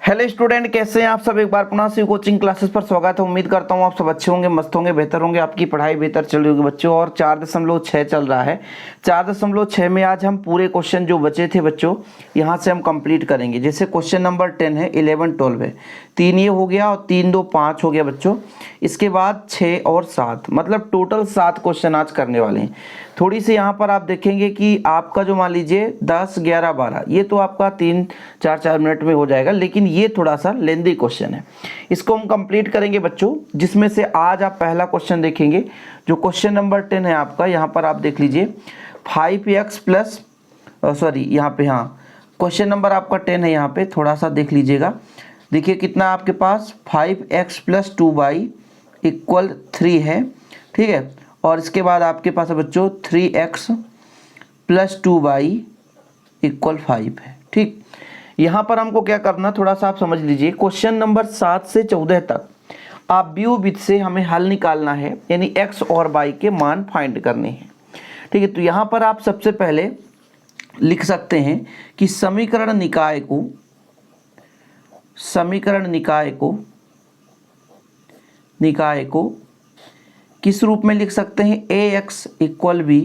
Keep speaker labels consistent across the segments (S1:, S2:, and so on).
S1: Hello student, कैसे हैं आप सब। एक बार पुनः से कोचिंग क्लासेस पर स्वागत है। उम्मीद करता हूं आप सब अच्छे होंगे, मस्त होंगे, बेहतर होंगे, आपकी पढ़ाई बेहतर चल रही होगी बच्चों। और 4.6 चल रहा है। 4.6 में आज हम पूरे क्वेश्चन जो बचे थे बच्चों यहां से हम कंप्लीट करेंगे। जैसे क्वेश्चन नंबर 10 है, 11, 12 है, 3 ये हो गया और 3 2 5 हो गया बच्चों। इसके बाद 6 और 7, मतलब टोटल 7 क्वेश्चन आज करने वाले हैं। थोड़ी सी यहाँ पर आप देखेंगे कि आपका जो मान लीजिए 10, 11, 12 ये तो आपका 3-4 मिनट में हो जाएगा, लेकिन ये थोड़ा सा लेंदी क्वेश्चन है। इसको हम कंप्लीट करेंगे बच्चों, जिसमें से आज आप पहला क्वेश्चन देखेंगे जो क्वेश्चन नंबर 10 है आपका। यहाँ पर आप देख लीजिए 5x प्लस यहाँ पे, हाँ क्वेश्चन नंबर आपका 10 है। यहाँ पे थोड़ा सा देख लीजिएगा। देखिए कितना आपके पास 5x प्लस 2y इक्वल 3 है, ठीक है। और इसके बाद आपके पास है बच्चों 3x प्लस 2y इक्वल 5 है, ठीक। यहाँ पर हमको क्या करना, थोड़ा सा आप समझ लीजिए। क्वेश्चन नंबर 7 से 14 तक आप व्यू विधि से हमें हल निकालना है, यानी x और y के मान फाइंड करने हैं, ठीक है। तो यहाँ पर आप सबसे पहले लिख सकते हैं कि समीकरण निकाय को किस रूप में लिख सकते हैं, ax इक्वल b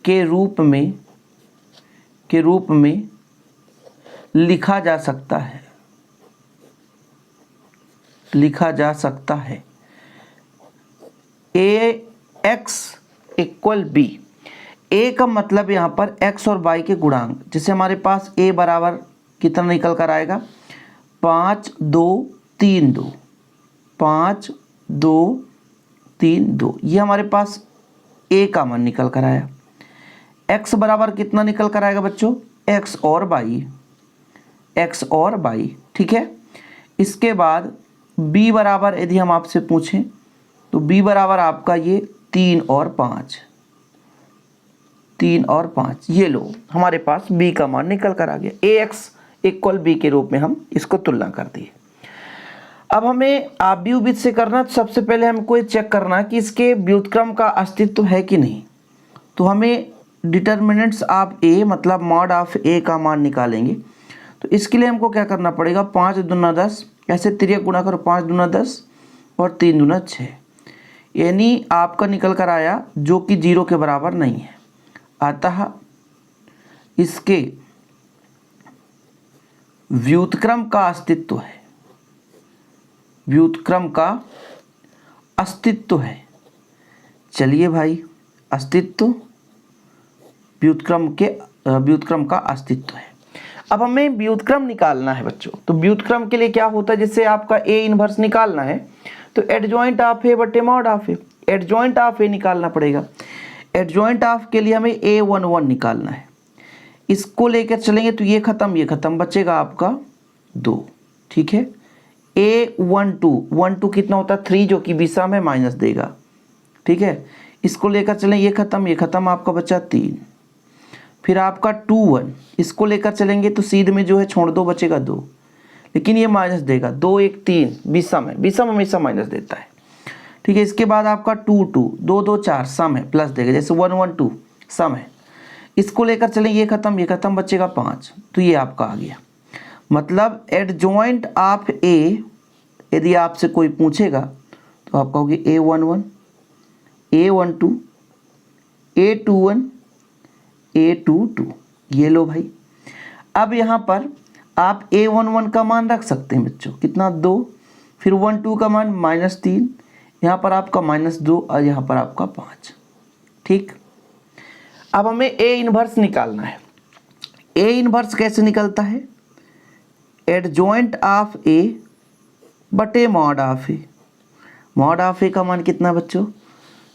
S1: के रूप में लिखा जा सकता है। ax इक्वल b, a का मतलब यहाँ पर x और y के गुणांक। जैसे हमारे पास a बराबर कितना निकल कर आएगा, 5 2 3 2, 5 2 3 2, ये हमारे पास a का मान निकल कर आया। x बराबर कितना निकल कर आएगा बच्चों, x और y, ठीक है। इसके बाद b बराबर यदि हम आपसे पूछें तो b बराबर आपका ये 3 और 5, ये लो हमारे पास b का मान निकल कर आ गया। ax इक्वल b के रूप में हम इसको तुलना कर दिए। अब हमें आव्यूह विधि से करना, तो सबसे पहले हमको ये चेक करना कि इसके व्युत्क्रम का अस्तित्व है कि नहीं। तो हमें डिटर्मिनेंट्स ऑफ a मतलब मॉड ऑफ a का मान निकालेंगे। तो इसके लिए हमको क्या करना पड़ेगा, 5 दूना 10, ऐसे तिर्यक गुणा करो, 5 दूना 10 और 3 दूना 6, यानी आपका निकल कर आया जो कि 0 के बराबर नहीं है। अतः इसके व्युत्क्रम का अस्तित्व है। चलिए भाई, व्युत्क्रम का अस्तित्व है। अब हमें व्युत्क्रम निकालना है बच्चों। तो व्युत्क्रम के लिए क्या होता है, जैसे आपका a इनवर्स निकालना है तो एडजॉइंट ऑफ a बटे mod of a, adjoint of a निकालना पड़ेगा। एडजॉइंट ऑफ के लिए हमें a11 निकालना है। इसको लेकर चलेंगे तो ये खत्म, बचेगा आपका 2, ठीक है। a12 कितना होता है 3, जो कि विषम में माइनस देगा, ठीक है। इसको लेकर चलें, ये खत्म, आपका बचा 3। फिर आपका 21, इसको लेकर चलेंगे तो सीध में जो है छोड़ दो, बचेगा 2, लेकिन ये माइनस देगा, 2 1 3, विषम हमेशा माइनस देता है, ठीक है। इसके बाद आपका 2 2 2 4 सम है, प्लस देगा, जैसे 1 1 2 सम है। इसको लेकर चलें, ये खत्म, बचेगा 5, तो ये आपका आ गया। मतलब एडजॉइंट ऑफ a यदि आपसे कोई पूछेगा तो आप कहोगे a11, a12, a21, a22, ये लो भाई। अब यहाँ पर आप a11 का मान रख सकते हैं बच्चों, कितना 2, फिर 1 2 का मान -3, यहाँ पर आपका -2 और यहाँ पर आपका 5, ठीक। अब हमें a इनवर्स निकालना है। a इनवर्स कैसे निकलता है, एडजॉइंट ऑफ a बटे mod of a। Mod of a का मान कितना बच्चों,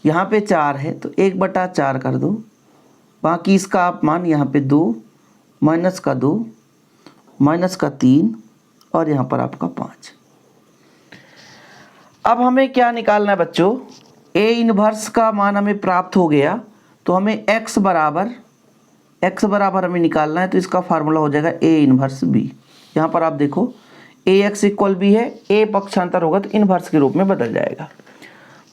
S1: यहाँ पे 4 है तो 1/4 कर दो, बाकी इसका आप मान यहाँ पे 2 माइनस का 2 माइनस का 3 और यहाँ पर आपका 5। अब हमें क्या निकालना है बच्चों, a इनवर्स का मान हमें प्राप्त हो गया, तो हमें x बराबर हमें निकालना है। तो इसका फार्मूला हो जाएगा a इनवर्स b। यहाँ पर आप देखो ax इक्वल b है, a पक्षांतर होगा तो इनवर्स के रूप में बदल जाएगा।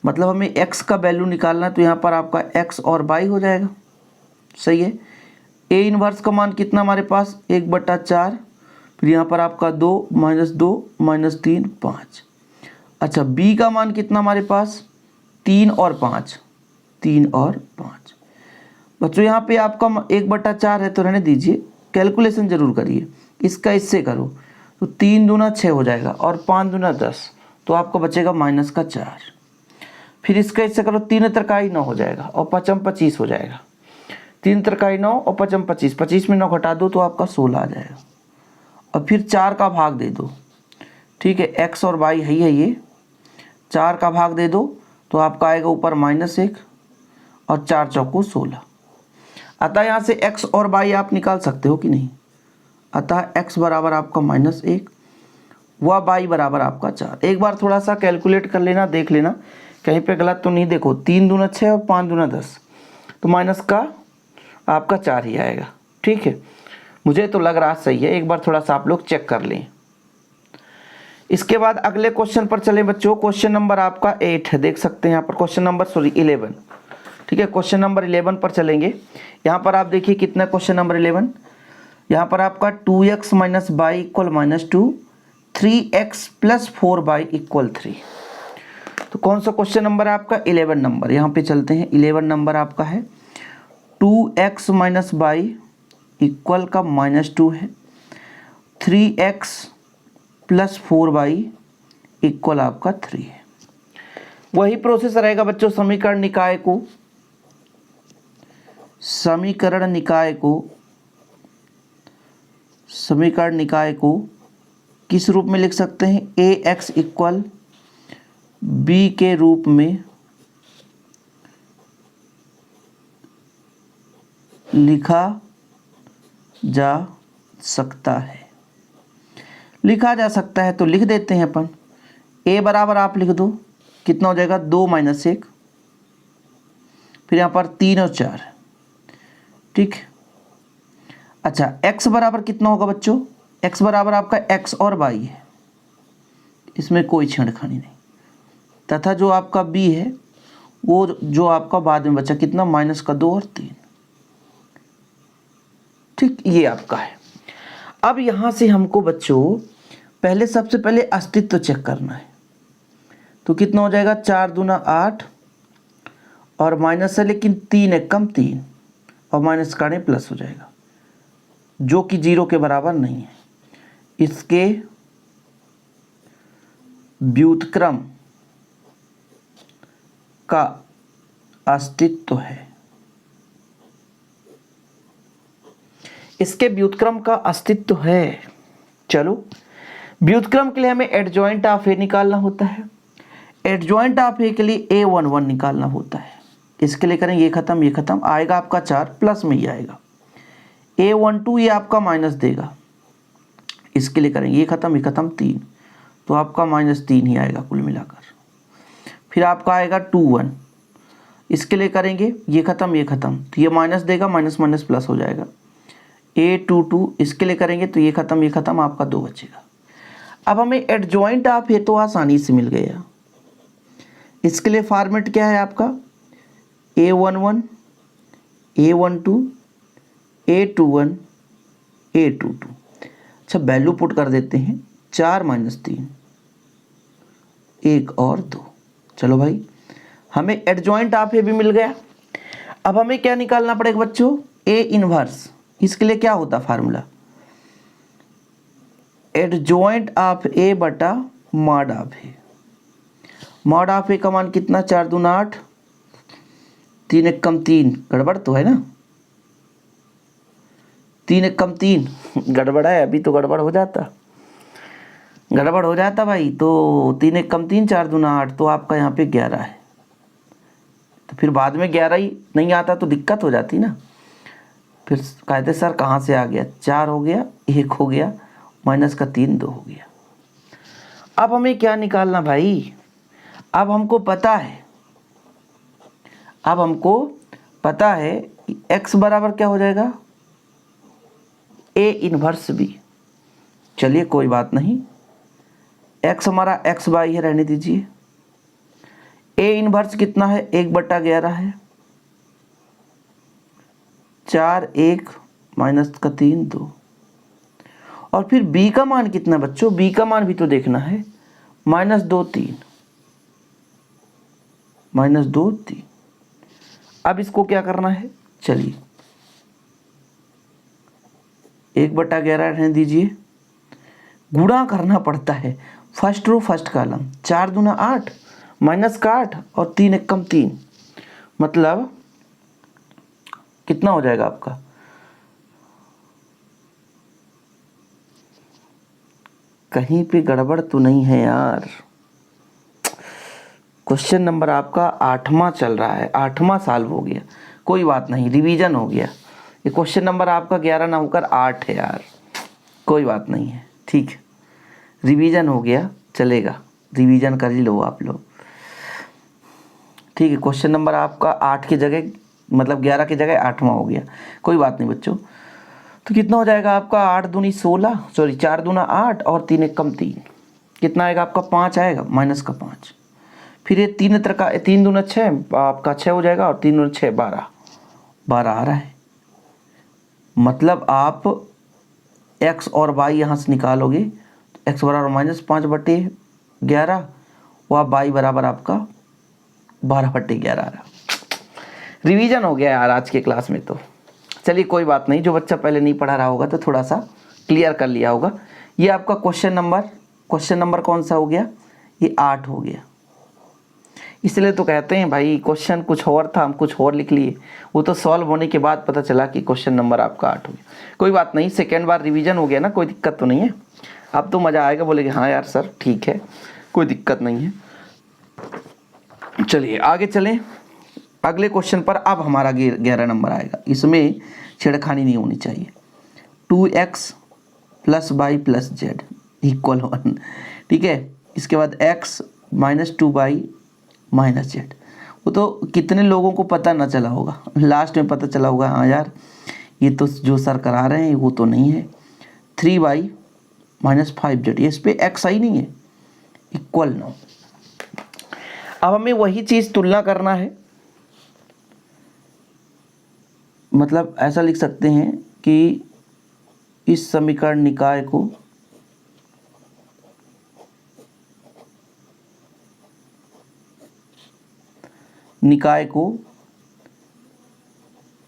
S1: मतलब हमें x का वैल्यू निकालना है, तो यहाँ पर आपका x और y हो जाएगा, सही है। a इनवर्स का मान कितना हमारे पास 1/4, फिर यहाँ पर आपका 2 -2 -3 5। अच्छा b का मान कितना हमारे पास 3 और 5, 3 और 5। बच्चों यहाँ पे आपका 1/4 है तो रहने दीजिए, कैलकुलेशन जरूर करिए। इसका इससे करो तो 3 दूना 6 हो जाएगा और 5 दूना 10, तो आपको बचेगा -4। फिर इसका इससे करो, 3 त्रिकाई 9 हो जाएगा और 5 25 हो जाएगा। 3 त्रिकाई 9 और 5 25, 25 में 9 घटा दो तो आपका 16 आ जाएगा। और फिर 4 का भाग दे दो, ठीक है, x और y है ये, 4 का भाग दे दो तो आपका आएगा ऊपर -1 और 4 चौको 16। अतः यहाँ से x और y आप निकाल सकते हो कि नहीं। अतः x बराबर आपका -1 व y बराबर आपका 4। एक बार थोड़ा सा कैलकुलेट कर लेना, देख लेना कहीं पे गलत तो नहीं। देखो 3 दूना 6 और 5 दूना 10, तो माइनस का आपका 4 ही आएगा। ठीक है, मुझे तो लग रहा सही है, एक बार थोड़ा सा आप लोग चेक कर लें। इसके बाद अगले क्वेश्चन पर चलें बच्चों। क्वेश्चन नंबर आपका 8 है, देख सकते हैं यहाँ पर, क्वेश्चन नंबर 11। ठीक है, क्वेश्चन नंबर 11 पर चलेंगे। यहाँ पर आप देखिए कितना क्वेश्चन नंबर 11, यहाँ पर आपका 2x - y = -2, 3x + 4y = 3। तो कौन सा क्वेश्चन नंबर है आपका 11 नंबर। यहाँ पे चलते हैं, 11 नंबर आपका है 2x - y इक्वल का -2 है, 3x + 4y इक्वल आपका 3 है। वही प्रोसेस रहेगा बच्चों, समीकरण निकाय को किस रूप में लिख सकते हैं, ax = b के रूप में लिखा जा सकता है। तो लिख देते हैं अपन, a बराबर आप लिख दो, कितना हो जाएगा 2 - 1, फिर यहाँ पर 3 और 4। ठीक, अच्छा x बराबर कितना होगा बच्चों, x बराबर आपका x और y है, इसमें कोई छेड़खानी नहीं, तथा जो आपका b है वो जो आपका बाद में बचा कितना -2 और 3। ठीक, ये आपका है। अब यहाँ से हमको बच्चों सबसे पहले अस्तित्व चेक करना है। तो कितना हो जाएगा 4 दूना 8 और माइनस है, लेकिन 3 एक कम 3 और माइनस का प्लस हो जाएगा, जो कि 0 के बराबर नहीं है। इसके व्युत्क्रम का अस्तित्व है। इसके व्युत्क्रम का अस्तित्व है। चलो, व्युत्क्रम के लिए हमें एडजॉइंट ऑफ ए निकालना होता है। एडजॉइंट ऑफ ए के लिए a11 निकालना होता है। इसके लिए करें ये खत्म आएगा आपका 4, प्लस में ही आएगा। a12 ये आपका माइनस देगा, इसके लिए करें ये खत्म 3, तो आपका -3 ही आएगा कुल मिलाकर। फिर आपका आएगा 21, इसके लिए करेंगे ये खत्म, तो ये माइनस देगा, माइनस माइनस प्लस हो जाएगा। a22 इसके लिए करेंगे तो ये खत्म आपका 2 बचेगा। अब हमें एडजॉइंट ऑफ ए तो आसानी से मिल गया। इसके लिए फॉर्मेट क्या है आपका, a11 a12 a21 a22। अच्छा, वैल्यू पुट कर देते हैं, 4 - 3 1 और 2। चलो भाई, हमें एडजॉइंट ऑफ ए भी मिल गया। अब हमें क्या निकालना पड़ेगा बच्चों, ए इनवर्स। इसके लिए क्या होता फार्मूला, एडजॉइंट ऑफ ए बटा mod of A. Mod of A का मान कितना 4 दूना 8, 3 एक कम 3, गड़बड़ तो है ना, 3 एक कम 3 गड़बड़ है, अभी तो गड़बड़ हो जाता भाई। तो 3 एक कम 3, 4 दूना 8, तो आपका यहाँ पे 11 है। तो फिर बाद में 11 ही नहीं आता तो दिक्कत हो जाती ना। फिर कहते सर कहाँ से आ गया, 4 हो गया, 1 हो गया, माइनस का 3 2 हो गया। अब हमें क्या निकालना भाई, अब हमको पता है कि x बराबर क्या हो जाएगा, a इनवर्स b। चलिए कोई बात नहीं, x हमारा x बाई है, रहने दीजिए। a इनवर्स कितना है, 1/11 है, 4 1 माइनस का 3 2, और फिर b का मान कितना बच्चों, b का मान भी तो देखना है, -2 3, -2 3। अब इसको क्या करना है, चलिए 1/11 रहने दीजिए, गुणा करना पड़ता है, फर्स्ट रो फर्स्ट कॉलम, 4 दूना 8, माइनस का 8 और 3 एकम 3, मतलब कितना हो जाएगा आपका, कहीं पे गड़बड़ तो नहीं है यार। क्वेश्चन नंबर आपका 8वां चल रहा है, 8वां सॉल्व हो गया, कोई बात नहीं, रिवीजन हो गया। ये क्वेश्चन नंबर आपका 11 ना होकर 8 है यार, कोई बात नहीं है, ठीक है, रिवीजन हो गया, चलेगा, रिवीजन कर ही लो आप लोग, ठीक है। क्वेश्चन नंबर आपका 8 की जगह, मतलब 11 की जगह 8वां हो गया, कोई बात नहीं बच्चों। तो कितना हो जाएगा आपका, 8 दूनी 16, सॉरी 4 दूना 8 और 3 एकम 3, कितना आएगा आपका, 5 आएगा, माइनस का 5। फिर ये 3 दूना 6 आपका 6 हो जाएगा और 3 दूना 6 12, 12 आ रहा है। मतलब आप x और y यहाँ से निकालोगे तो x बराबर -5/11 व y बराबर आपका 12/11 आ रहा। रिवीजन हो गया यार आज के क्लास में। तो चलिए कोई बात नहीं, जो बच्चा पहले नहीं पढ़ा रहा होगा तो थोड़ा सा क्लियर कर लिया होगा। ये आपका क्वेश्चन नंबर कौन सा हो गया, ये 8 हो गया। इसलिए तो कहते हैं भाई क्वेश्चन कुछ और था, हम कुछ और लिख लिए, वो तो सॉल्व होने के बाद पता चला कि क्वेश्चन नंबर आपका 8 हो गया। कोई बात नहीं, सेकेंड बार रिवीजन हो गया ना, कोई दिक्कत तो नहीं है। अब तो मज़ा आएगा, बोलेगे हाँ यार सर ठीक है, कोई दिक्कत नहीं है। चलिए आगे चलें, अगले क्वेश्चन पर अब हमारा 11 नंबर आएगा। इसमें छेड़खानी नहीं होनी चाहिए। 2x + y + z = 1, ठीक है। इसके बाद x - 2y - z, वो तो कितने लोगों को पता ना चला होगा, लास्ट में पता चला होगा हाँ यार ये तो जो सर करा रहे हैं वो तो नहीं है। 3y - 5z, इस पर x आई नहीं है, = 9। अब हमें वही चीज़ तुलना करना है, मतलब ऐसा लिख सकते हैं कि इस समीकरण निकाय को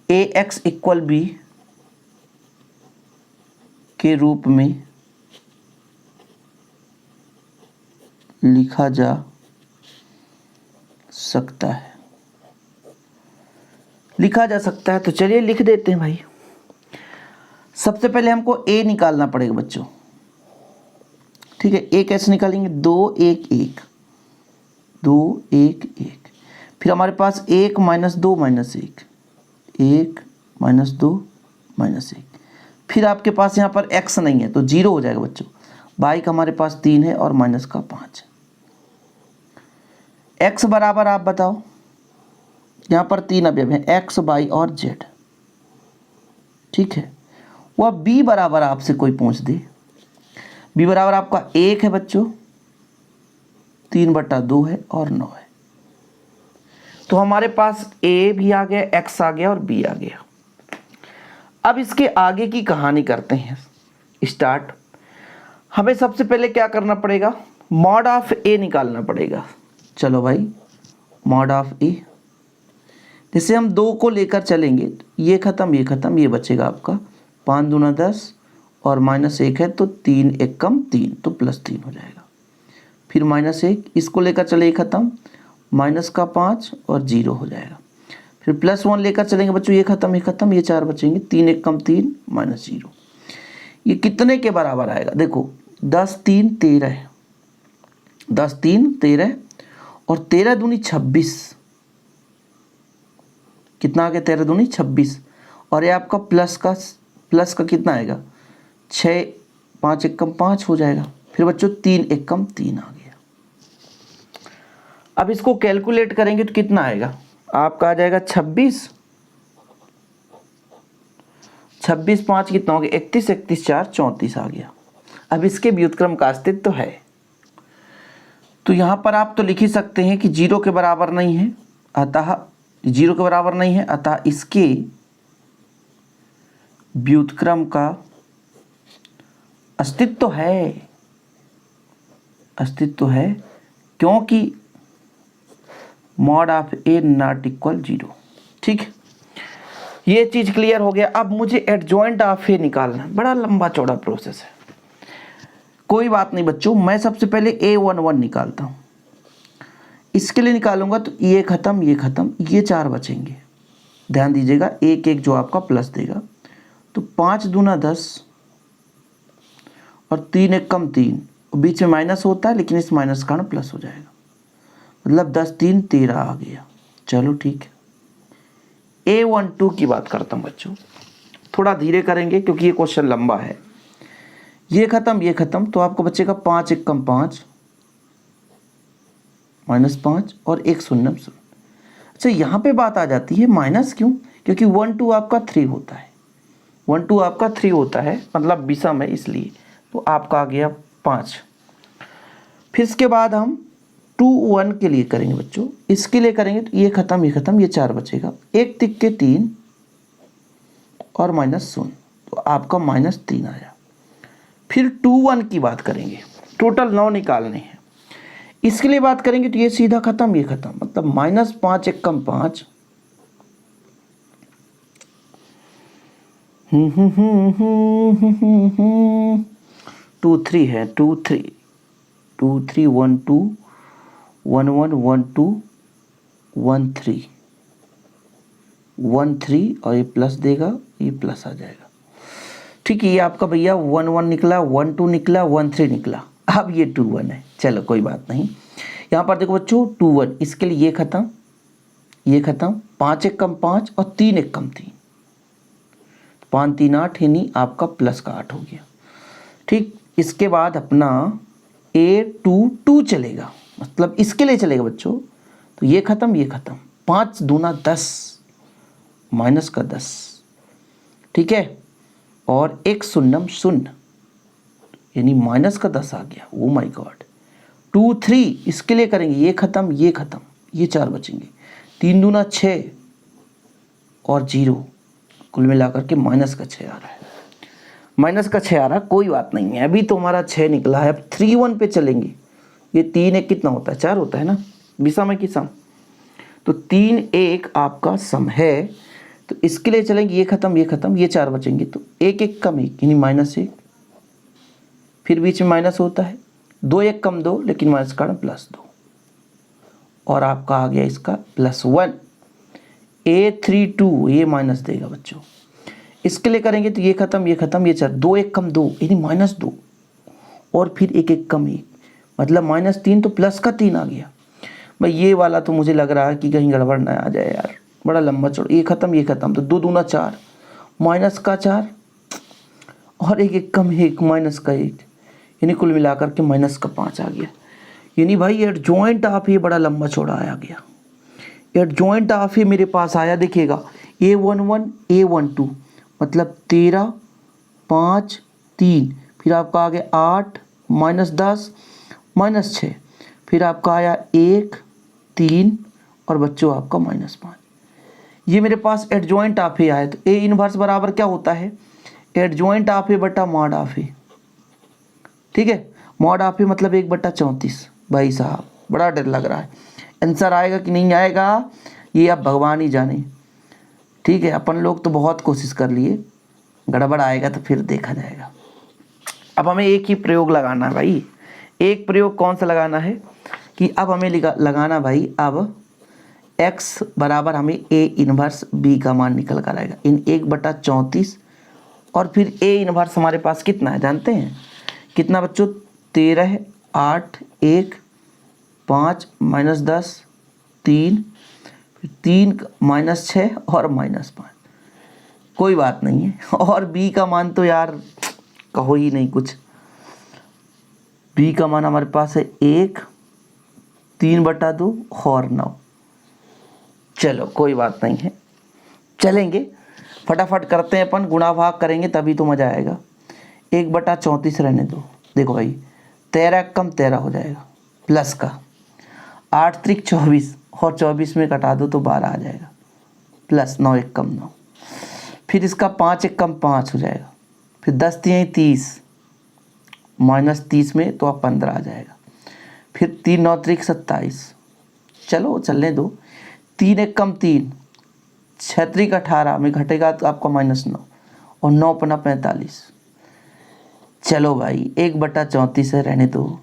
S1: ax = b के रूप में लिखा जा सकता है, तो चलिए लिख देते हैं भाई। सबसे पहले हमको a निकालना पड़ेगा बच्चों, ठीक है। a कैसे निकालेंगे, 2 1 1, 2 1 1, फिर हमारे पास 1 - 2 - 1, 1 - 2 - 1, फिर आपके पास यहाँ पर x नहीं है तो 0 हो जाएगा बच्चों। y का हमारे पास 3 है और -5। x बराबर आप बताओ, यहाँ पर 3 अवयव हैं, x y और z, ठीक है। वह b बराबर आपसे कोई पूछ दे, b बराबर आपका 1 है बच्चों, 3/2 है और 9 है। तो हमारे पास a भी आ गया, x आ गया और b आ गया। अब इसके आगे की कहानी करते हैं स्टार्ट। हमें सबसे पहले क्या करना पड़ेगा, मॉड ऑफ a निकालना पड़ेगा। चलो भाई मॉड ऑफ a, जैसे हम 2 को लेकर चलेंगे, ये ख़त्म ये ख़त्म, ये बचेगा आपका 5 दूना 10 और -1 है तो 3 एकम 3, तो +3 हो जाएगा। फिर -1, इसको लेकर चले ख़त्म, -5 और 0 हो जाएगा। फिर +1 लेकर चलेंगे बच्चों, ये ख़त्म, ये 4 बचेंगे, 3 एकम 3 -0। ये कितने के बराबर आएगा, देखो 10 3 13, 10 3 13 और 13 दूनी 26, कितना आ गया, 13 दूनी 26, और ये आपका प्लस का कितना आएगा, 6 5 एकम 5 हो जाएगा। फिर बच्चों 3 एकम 3 आ गया। अब इसको कैलकुलेट करेंगे तो कितना आएगा, आपका आ जाएगा 26 5 कितना हो गया, 31 31 4 34 आ गया। अब इसके व्युत्क्रम का अस्तित्व है, तो यहाँ पर आप तो लिख ही सकते हैं कि 0 के बराबर नहीं है, अतः 0 के बराबर नहीं है, अतः इसके व्युत्क्रम का अस्तित्व है, अस्तित्व है, क्योंकि mod of A not equal 0। ठीक है, ये चीज क्लियर हो गया। अब मुझे एडजॉइंट ऑफ ए निकालना है, बड़ा लंबा चौड़ा प्रोसेस है। कोई बात नहीं बच्चों, मैं सबसे पहले A11 निकालता हूं। इसके लिए निकालूंगा तो ये खत्म, ये 4 बचेंगे। ध्यान दीजिएगा, एक एक जो आपका प्लस देगा, तो 5 दूना 10 और 3 एक कम 3, बीच में माइनस होता है लेकिन इस माइनस का ना प्लस हो जाएगा, मतलब 10 3 13 आ गया। चलो ठीक है, A12 की बात करता हूँ बच्चों, थोड़ा धीरे करेंगे क्योंकि ये क्वेश्चन लंबा है। ये खत्म तो आपको बचेगा 5 एक कम 5 -5 और 1 शून्य शून्य। अच्छा, यहाँ पे बात आ जाती है माइनस क्यों, क्योंकि 1 2 आपका 3 होता है, 1 2 आपका 3 होता है, मतलब विषम है इसलिए, तो आपका आ गया 5। फिर इसके बाद हम 2 1 के लिए करेंगे बच्चों, इसके लिए करेंगे तो ये खत्म, ये 4 बचेगा, 1 तिक के 3 और -0, तो आपका -3 आया। फिर 2 1 की बात करेंगे, टोटल 9 निकालने हैं। इसके लिए बात करेंगे तो ये सीधा खत्म, ये खत्म, मतलब -5 एक कम 5 2 3 है, 2 3 1 2 1 1 1 2 1 3 1 3 और ये प्लस देगा, ये प्लस आ जाएगा। ठीक है, ये आपका भैया 1 1 निकला, 1 2 निकला, 1 3 निकला, अब ये 2 1 है। चलो कोई बात नहीं, यहाँ पर देखो बच्चों 2 1, इसके लिए ये खत्म, 5 एक कम 5 और 3 एक कम 3, 5 3 8, यानी आपका प्लस का 8 हो गया। ठीक, इसके बाद अपना A22 चलेगा, मतलब इसके लिए चलेगा बच्चों, तो ये खत्म, 5 दूना 10 माइनस का 10, ठीक है, और 1 शून्य शून्य, यानी माइनस का 10 आ गया। Oh my God. 2 3 इसके लिए करेंगे, ये खत्म, ये 4 बचेंगे, 3 दूना 6 और 0, कुल मिलाकर के माइनस का 6 आ रहा है, कोई बात नहीं है, अभी तो हमारा 6 निकला है। अब 3 1 पे चलेंगे, ये 3 1 कितना होता है, 4 होता है ना, विषम है कि सम, तो 3 1 आपका सम है, तो इसके लिए चलेंगे, ये खत्म, ये 4 बचेंगे, तो 1 1 कम 1 यानी -1, फिर बीच में माइनस होता है, 2 1 कम 2 लेकिन माइनस का +2, और आपका आ गया इसका +1। A32 ये माइनस देगा बच्चों, इसके लिए करेंगे तो ये खत्म, ये 4, 2 1 कम 2 यानी -2, और फिर 1 1 कम 1, मतलब -3, तो प्लस का 3 आ गया। भाई ये वाला तो मुझे लग रहा है कि कहीं गड़बड़ ना आ जाए यार, बड़ा लंबा चौड़ा, ये खत्म, तो 2 दूना 4 माइनस का 4 और 1 1 कम 1 माइनस का 1, यानी कुल मिलाकर के माइनस का 5 आ गया। यानी भाई एडजॉइंट ऑफ ये बड़ा लंबा चौड़ा आया गया। एडजॉइंट ऑफ ये मेरे पास आया, देखिएगा A11 A12, मतलब 13 5 3, फिर आपका आ गया 8 -10 -6, फिर आपका आया 1 3 और बच्चों आपका -5। ये मेरे पास एडजॉइंट ऑफ ए आया, तो ए इनवर्स बराबर क्या होता है, एडजॉइंट ऑफ ए बटा मॉड ऑफ ए। ठीक है, मॉड ऑफ ए मतलब 1/34। भाई साहब बड़ा डर लग रहा है, आंसर आएगा कि नहीं आएगा ये अब भगवान ही जाने। ठीक है, अपन लोग तो बहुत कोशिश कर लिए, गड़बड़ आएगा तो फिर देखा जाएगा। अब हमें एक ही प्रयोग लगाना है भाई, एक प्रयोग कौन सा लगाना है कि अब हमें लगाना भाई, अब x बराबर हमें a इनवर्स b का मान निकल कर आएगा इन 1/34, और फिर a इनवर्स हमारे पास कितना है जानते हैं, कितना बच्चों, 13 8 1 5 -10 3, फिर 3 -6 और -5। कोई बात नहीं है, और b का मान तो यार कहो ही नहीं कुछ, b का मान हमारे पास है 1 3/2 और 9। चलो कोई बात नहीं है, चलेंगे फटाफट करते हैं अपन, गुणा भाग करेंगे तभी तो मज़ा आएगा। 1/34 रहने दो, देखो भाई 13 कम 13 हो जाएगा, प्लस का 8 त्रिक 24 और 24 में कटा दो तो 12 आ जाएगा, प्लस 9 1 कम 9, फिर इसका 5 1 कम 5 हो जाएगा, फिर 10 3 30 -30 में तो आप 15 आ जाएगा। फिर 3 9 त्रिक 27, चलो चलने दो। 3 1 कम 3, 6 त्रिक 18 में घटेगा तो आपका -9 और 9 पना 45। चलो भाई 1/34 है, रहने दो,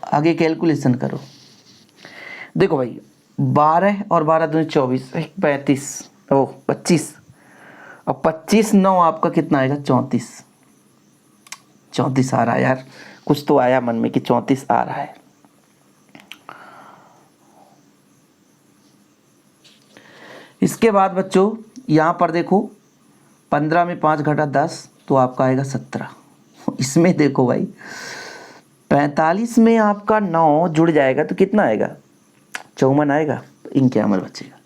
S1: आगे कैलकुलेशन करो। देखो भाई 12 और 12 दूनी 24, 35 ओह 25 और 25 9 आपका कितना आएगा 34। 34 आ रहा है यार, कुछ तो आया मन में कि 34 आ रहा है। इसके बाद बच्चों यहाँ पर देखो 15 में 5 घटा 10 तो आपका आएगा 17। इसमें देखो भाई 45 में आपका 9 जुड़ जाएगा तो कितना आएगा 54 आएगा, तो 51 बचेगा,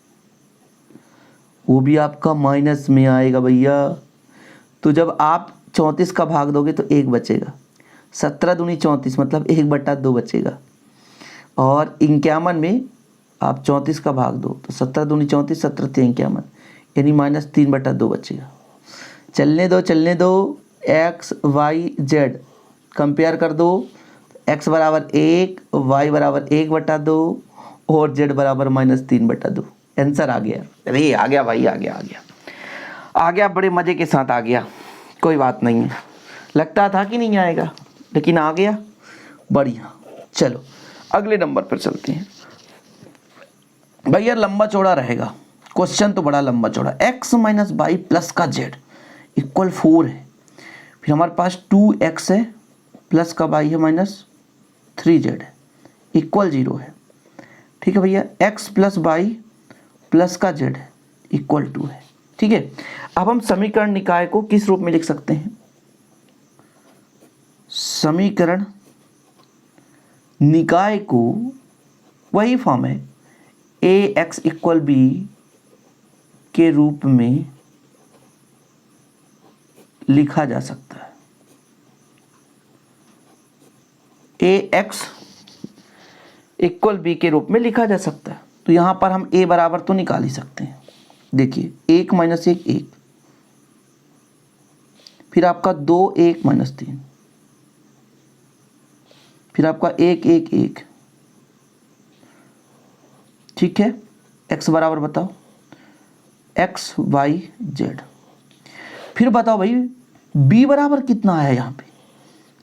S1: वो भी आपका माइनस में आएगा भैया। तो जब आप 34 का भाग दोगे तो 1 बचेगा, 17 दूनी 34 मतलब 1/2 बचेगा। और 51 में आप 34 का भाग दो तो 17 दूनी 34, 17 3 51 यानी -3/2 बचेगा। चलने दो एक्स वाई जेड कंपेयर कर दो, x बराबर 1, y बराबर 1/2 और z बराबर -3/2। आंसर आ गया। अरे आ गया भाई, आ गया बड़े मज़े के साथ आ गया, कोई बात नहीं है, लगता था कि नहीं आएगा लेकिन आ गया, बढ़िया। चलो अगले नंबर पर चलते हैं। भैया लंबा चौड़ा रहेगा, क्वेश्चन तो बड़ा लंबा चौड़ा। x - y प्लस का z इक्वल 4 है, फिर हमारे पास 2x है प्लस का y है -3z है इक्वल 0 है। ठीक है भैया, x प्लस y प्लस का z इक्वल 2 है। ठीक है, अब हम समीकरण निकाय को किस रूप में लिख सकते हैं? समीकरण निकाय को वही फॉर्म है ax इक्वल b के रूप में लिखा जा सकता है। ax इक्वल b के रूप में लिखा जा सकता है। तो यहां पर हम a बराबर तो निकाल ही सकते हैं। देखिए 1 - 1 1, फिर आपका 2 1 -3, फिर आपका 1 1 1। ठीक है, x बराबर बताओ x y z। फिर बताओ भाई b बराबर कितना आया यहाँ पे?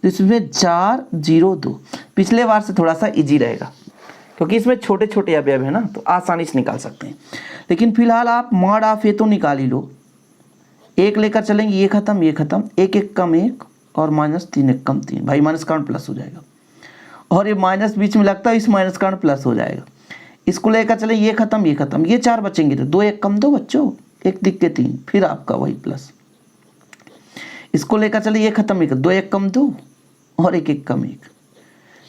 S1: तो इसमें 4 0 2, पिछले बार से थोड़ा सा इजी रहेगा क्योंकि इसमें छोटे छोटे अवयव है ना, तो आसानी से निकाल सकते हैं। लेकिन फिलहाल आप मॉड ऑफ ए तो निकाल ही लो, 1 लेकर चलेंगे, ये खत्म 1 1 कम 1 और -3 1 कम 3, भाई माइनस कारण प्लस हो जाएगा। और ये माइनस बीच में लगता है, इस माइनस कारण प्लस हो जाएगा। इसको लेकर चले, ये खत्म ये 4 बचेंगे, तो 2 1 कम 2 बच्चों, 1 दिख के 3, फिर आपका वही प्लस। इसको लेकर चले, ये खत्म 2 1 कम 2 और 1 1 कम 1,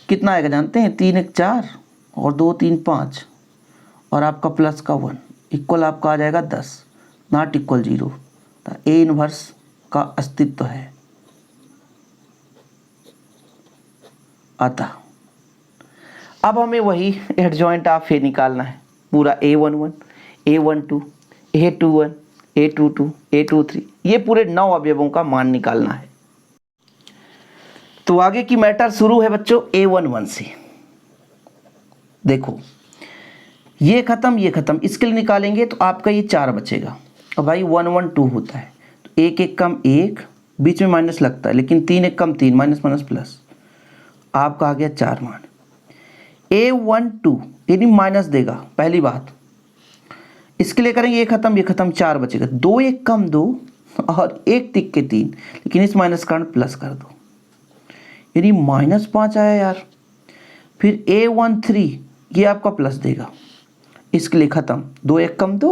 S1: कितना आएगा जानते हैं? 3 1 4 और 2 3 5 और आपका प्लस का 1 इक्वल आपका आ जाएगा 10, नॉट इक्वल 0। तो ए इनवर्स का अस्तित्व है। अतः अब हमें वही एडजॉइंट ऑफ ए निकालना है, पूरा A11 A12 A21 A22 A23, ये पूरे 9 अवयवों का मान निकालना है। तो आगे की मैटर शुरू है बच्चों A11 से। देखो ये खत्म, इसके लिए निकालेंगे तो आपका ये 4 बचेगा और भाई 1 1 2 होता है, तो 1 1 कम 1, बीच में माइनस लगता है, लेकिन 3 1 कम 3, माइनस माइनस प्लस, आपका आ गया 4 मान। A12 यानी माइनस देगा, पहली बात। इसके लिए करेंगे ये खत्म 4 बचेगा, 2 1 कम 2 और 1 तिक के 3, लेकिन इस माइनस कारण प्लस कर दो, यानी -5 आया यार। फिर A13 ये आपका प्लस देगा, इसके लिए खत्म, 2 1 कम 2,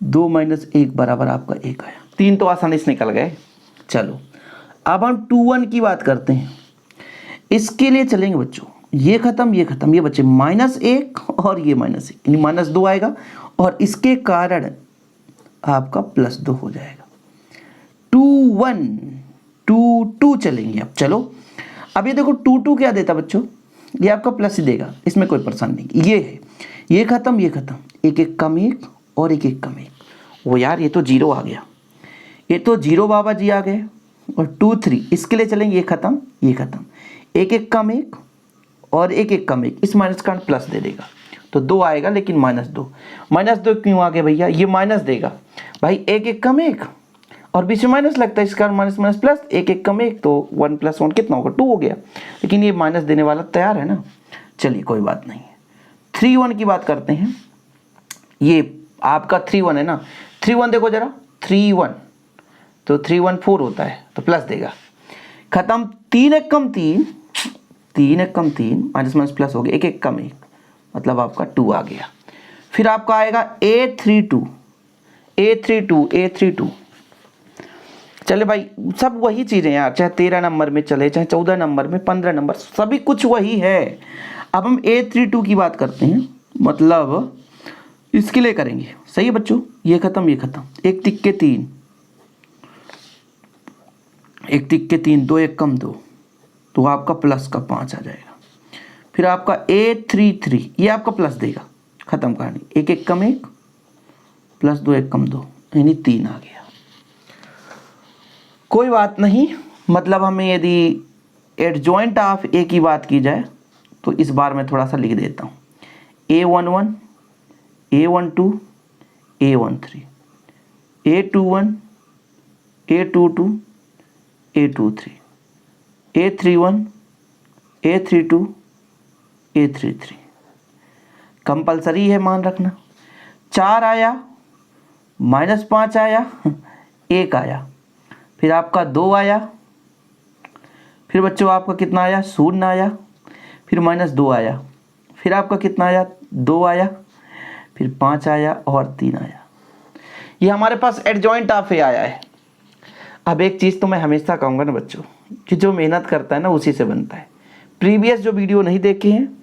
S1: 2 - 1 बराबर आपका 1 आया। 3 तो आसानी से निकल गए। चलो अब हम 2 1 की बात करते हैं। इसके लिए चलेंगे बच्चों, ये खत्म ये बच्चे -1 और ये -1 यानी -2 आएगा और इसके कारण आपका +2 हो जाएगा। 2 1 2 2 चलेंगे। अब चलो, अब ये देखो 2 2 क्या देता बच्चों? ये आपका प्लस ही देगा, इसमें कोई परेशानी नहीं। ये है, ये खत्म 1 1 कम 1 और 1 1 कम 1। वो यार ये तो 0 आ गया, ये तो 0 बाबा जी आ गए। और 2 3, इसके लिए चलेंगे ये खत्म ये खत्म, एक एक कम एक और एक एक कम एक, इस माइनस का प्लस दे देगा तो 2 आएगा, लेकिन -2 क्यों आ गया भैया, ये माइनस देगा भाई, एक एक कम एक और बीच में माइनस लगता है, इस कारण माइनस माइनस प्लस, एक एक कम एक तो 1 + 1 कितना होगा 2 हो गया, लेकिन ये माइनस देने वाला तैयार है ना। चलिए कोई बात नहीं है। 3 1 की बात करते हैं, ये आपका 3 1 है ना, 3 1 देखो जरा, 3 1 तो 3 1 4 होता है तो प्लस देगा, खत्म, 3 1 कम 3, 3 1 कम 3, माइनस माइनस प्लस हो गया, एक एक कम एक, मतलब आपका 2 आ गया। फिर आपका आएगा A32, चले भाई सब वही चीज़ें यार, चाहे 13 नंबर में चले, चाहे 14 नंबर में, 15 नंबर, सभी कुछ वही है। अब हम A32 की बात करते हैं, मतलब इसके लिए करेंगे, सही है बच्चों, ये खत्म, एक टिक के 3, 2 1 कम 2 तो आपका प्लस का 5 आ जाएगा। फिर आपका A33, ये आपका प्लस देगा, खत्म कहानी, एक एक कम एक प्लस 2 1 कम 2 यानी 3 आ गया। कोई बात नहीं, मतलब हमें यदि एडजॉइंट ऑफ ए की बात की जाए तो इस बार मैं थोड़ा सा लिख देता हूँ, A11 A12 A13 A21 A22 A23 A31 A32 A33, compulsory है मान रखना। 4 आया, -5 आया, 1 आया, फिर आपका 2 आया, फिर बच्चों आपका कितना आया, 0 आया, फिर -2 आया, फिर आपका कितना आया, 2 आया, फिर 5 आया और 3 आया। ये हमारे पास एडजॉइंट ऑफ ए आया है। अब एक चीज़ तो मैं हमेशा कहूँगा ना बच्चों, कि जो मेहनत करता है ना उसी से बनता है। प्रीवियस जो वीडियो नहीं देखे हैं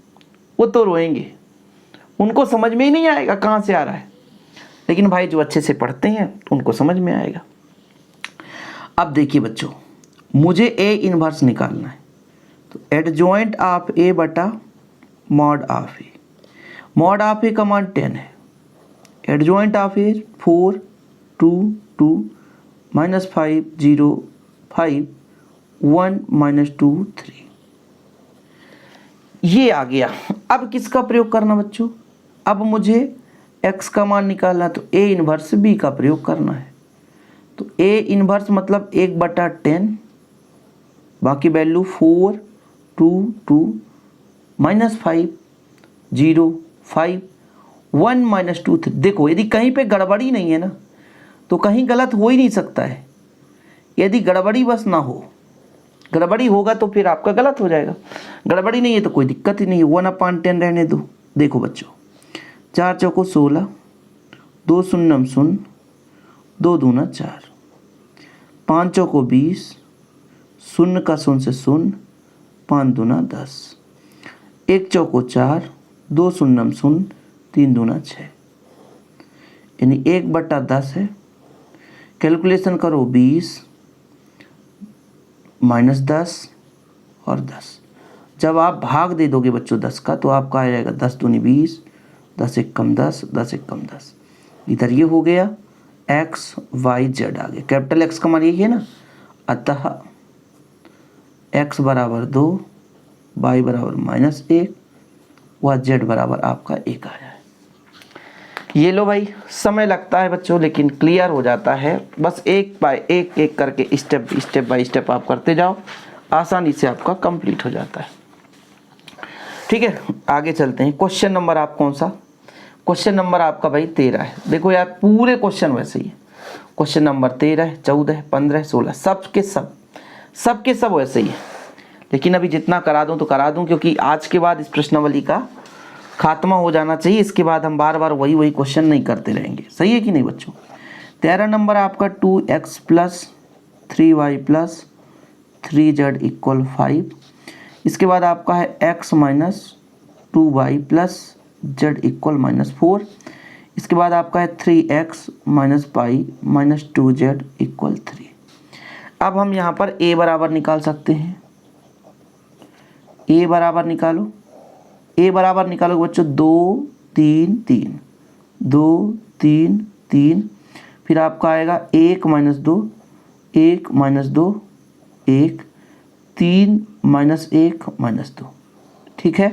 S1: वो तो रोएंगे, उनको समझ में ही नहीं आएगा कहाँ से आ रहा है, लेकिन भाई जो अच्छे से पढ़ते हैं उनको समझ में आएगा। अब देखिए बच्चों, मुझे ए इनवर्स निकालना है, तो एडजॉइंट ऑफ ए बटा mod of A, mod of A का मान 10 है, एडजॉइंट ऑफ ए 4 2 2 -5 0 5 1 -2 3, ये आ गया। अब किसका प्रयोग करना बच्चों, अब मुझे x का मान निकालना, तो a इनवर्स b का प्रयोग करना है। तो a इनवर्स मतलब 1/10, बाकी वैल्यू 4 2 2 -5 0 5 1 -2 3। देखो यदि कहीं पे गड़बड़ी नहीं है ना तो कहीं गलत हो ही नहीं सकता है। यदि गड़बड़ी बस ना हो, गड़बड़ी होगा तो फिर आपका गलत हो जाएगा, गड़बड़ी नहीं है तो कोई दिक्कत ही नहीं है, 1/10 रहने दो। देखो बच्चों, 4 चौको 16, 2 शून्यम 0, 2 दूना 4, 5 चौको 20, 0 का 0 से 0, 5 दूना 10, 1 चौको 4, 2 शून्यम 0, 3 दूना 6, यानी 1/10 है। कैलकुलेशन करो, 20 -10 और 10। जब आप भाग दे दोगे बच्चों 10 का तो आपका आ जाएगा 10 दूनी 20, 10 1 कम 10, 10 1 कम 10। इधर ये हो गया x y z आ गया, कैपिटल X का मान यही है ना, अतः x बराबर 2, y बराबर -1 व z बराबर आपका 1 आया है। ये लो भाई, समय लगता है बच्चों लेकिन क्लियर हो जाता है, बस एक बाय एक करके स्टेप बाय स्टेप आप करते जाओ, आसानी से आपका कंप्लीट हो जाता है। ठीक है, आगे चलते हैं। क्वेश्चन नंबर आप कौन सा, क्वेश्चन नंबर आपका भाई 13 है। देखो यार पूरे क्वेश्चन वैसे ही है, क्वेश्चन नंबर 13 14 15 16 सबके सब वैसे ही है, लेकिन अभी जितना करा दूं तो करा दूं, क्योंकि आज के बाद इस प्रश्नावली का खात्मा हो जाना चाहिए। इसके बाद हम बार बार वही क्वेश्चन नहीं करते रहेंगे, सही है कि नहीं बच्चों। 13 नंबर आपका 2x + 3y + 3z = 5। इसके बाद आपका है x - 2y + z = -4। इसके बाद आपका है 3x - y - 2z = 3। अब हम यहाँ पर a बराबर निकाल सकते हैं, a बराबर निकालो, a बराबर निकालो बच्चों 2 3 3 2 3 3, फिर आपका आएगा 1 - 2 1 - 2 1, 3 माइनस 1 माइनस 2। ठीक है,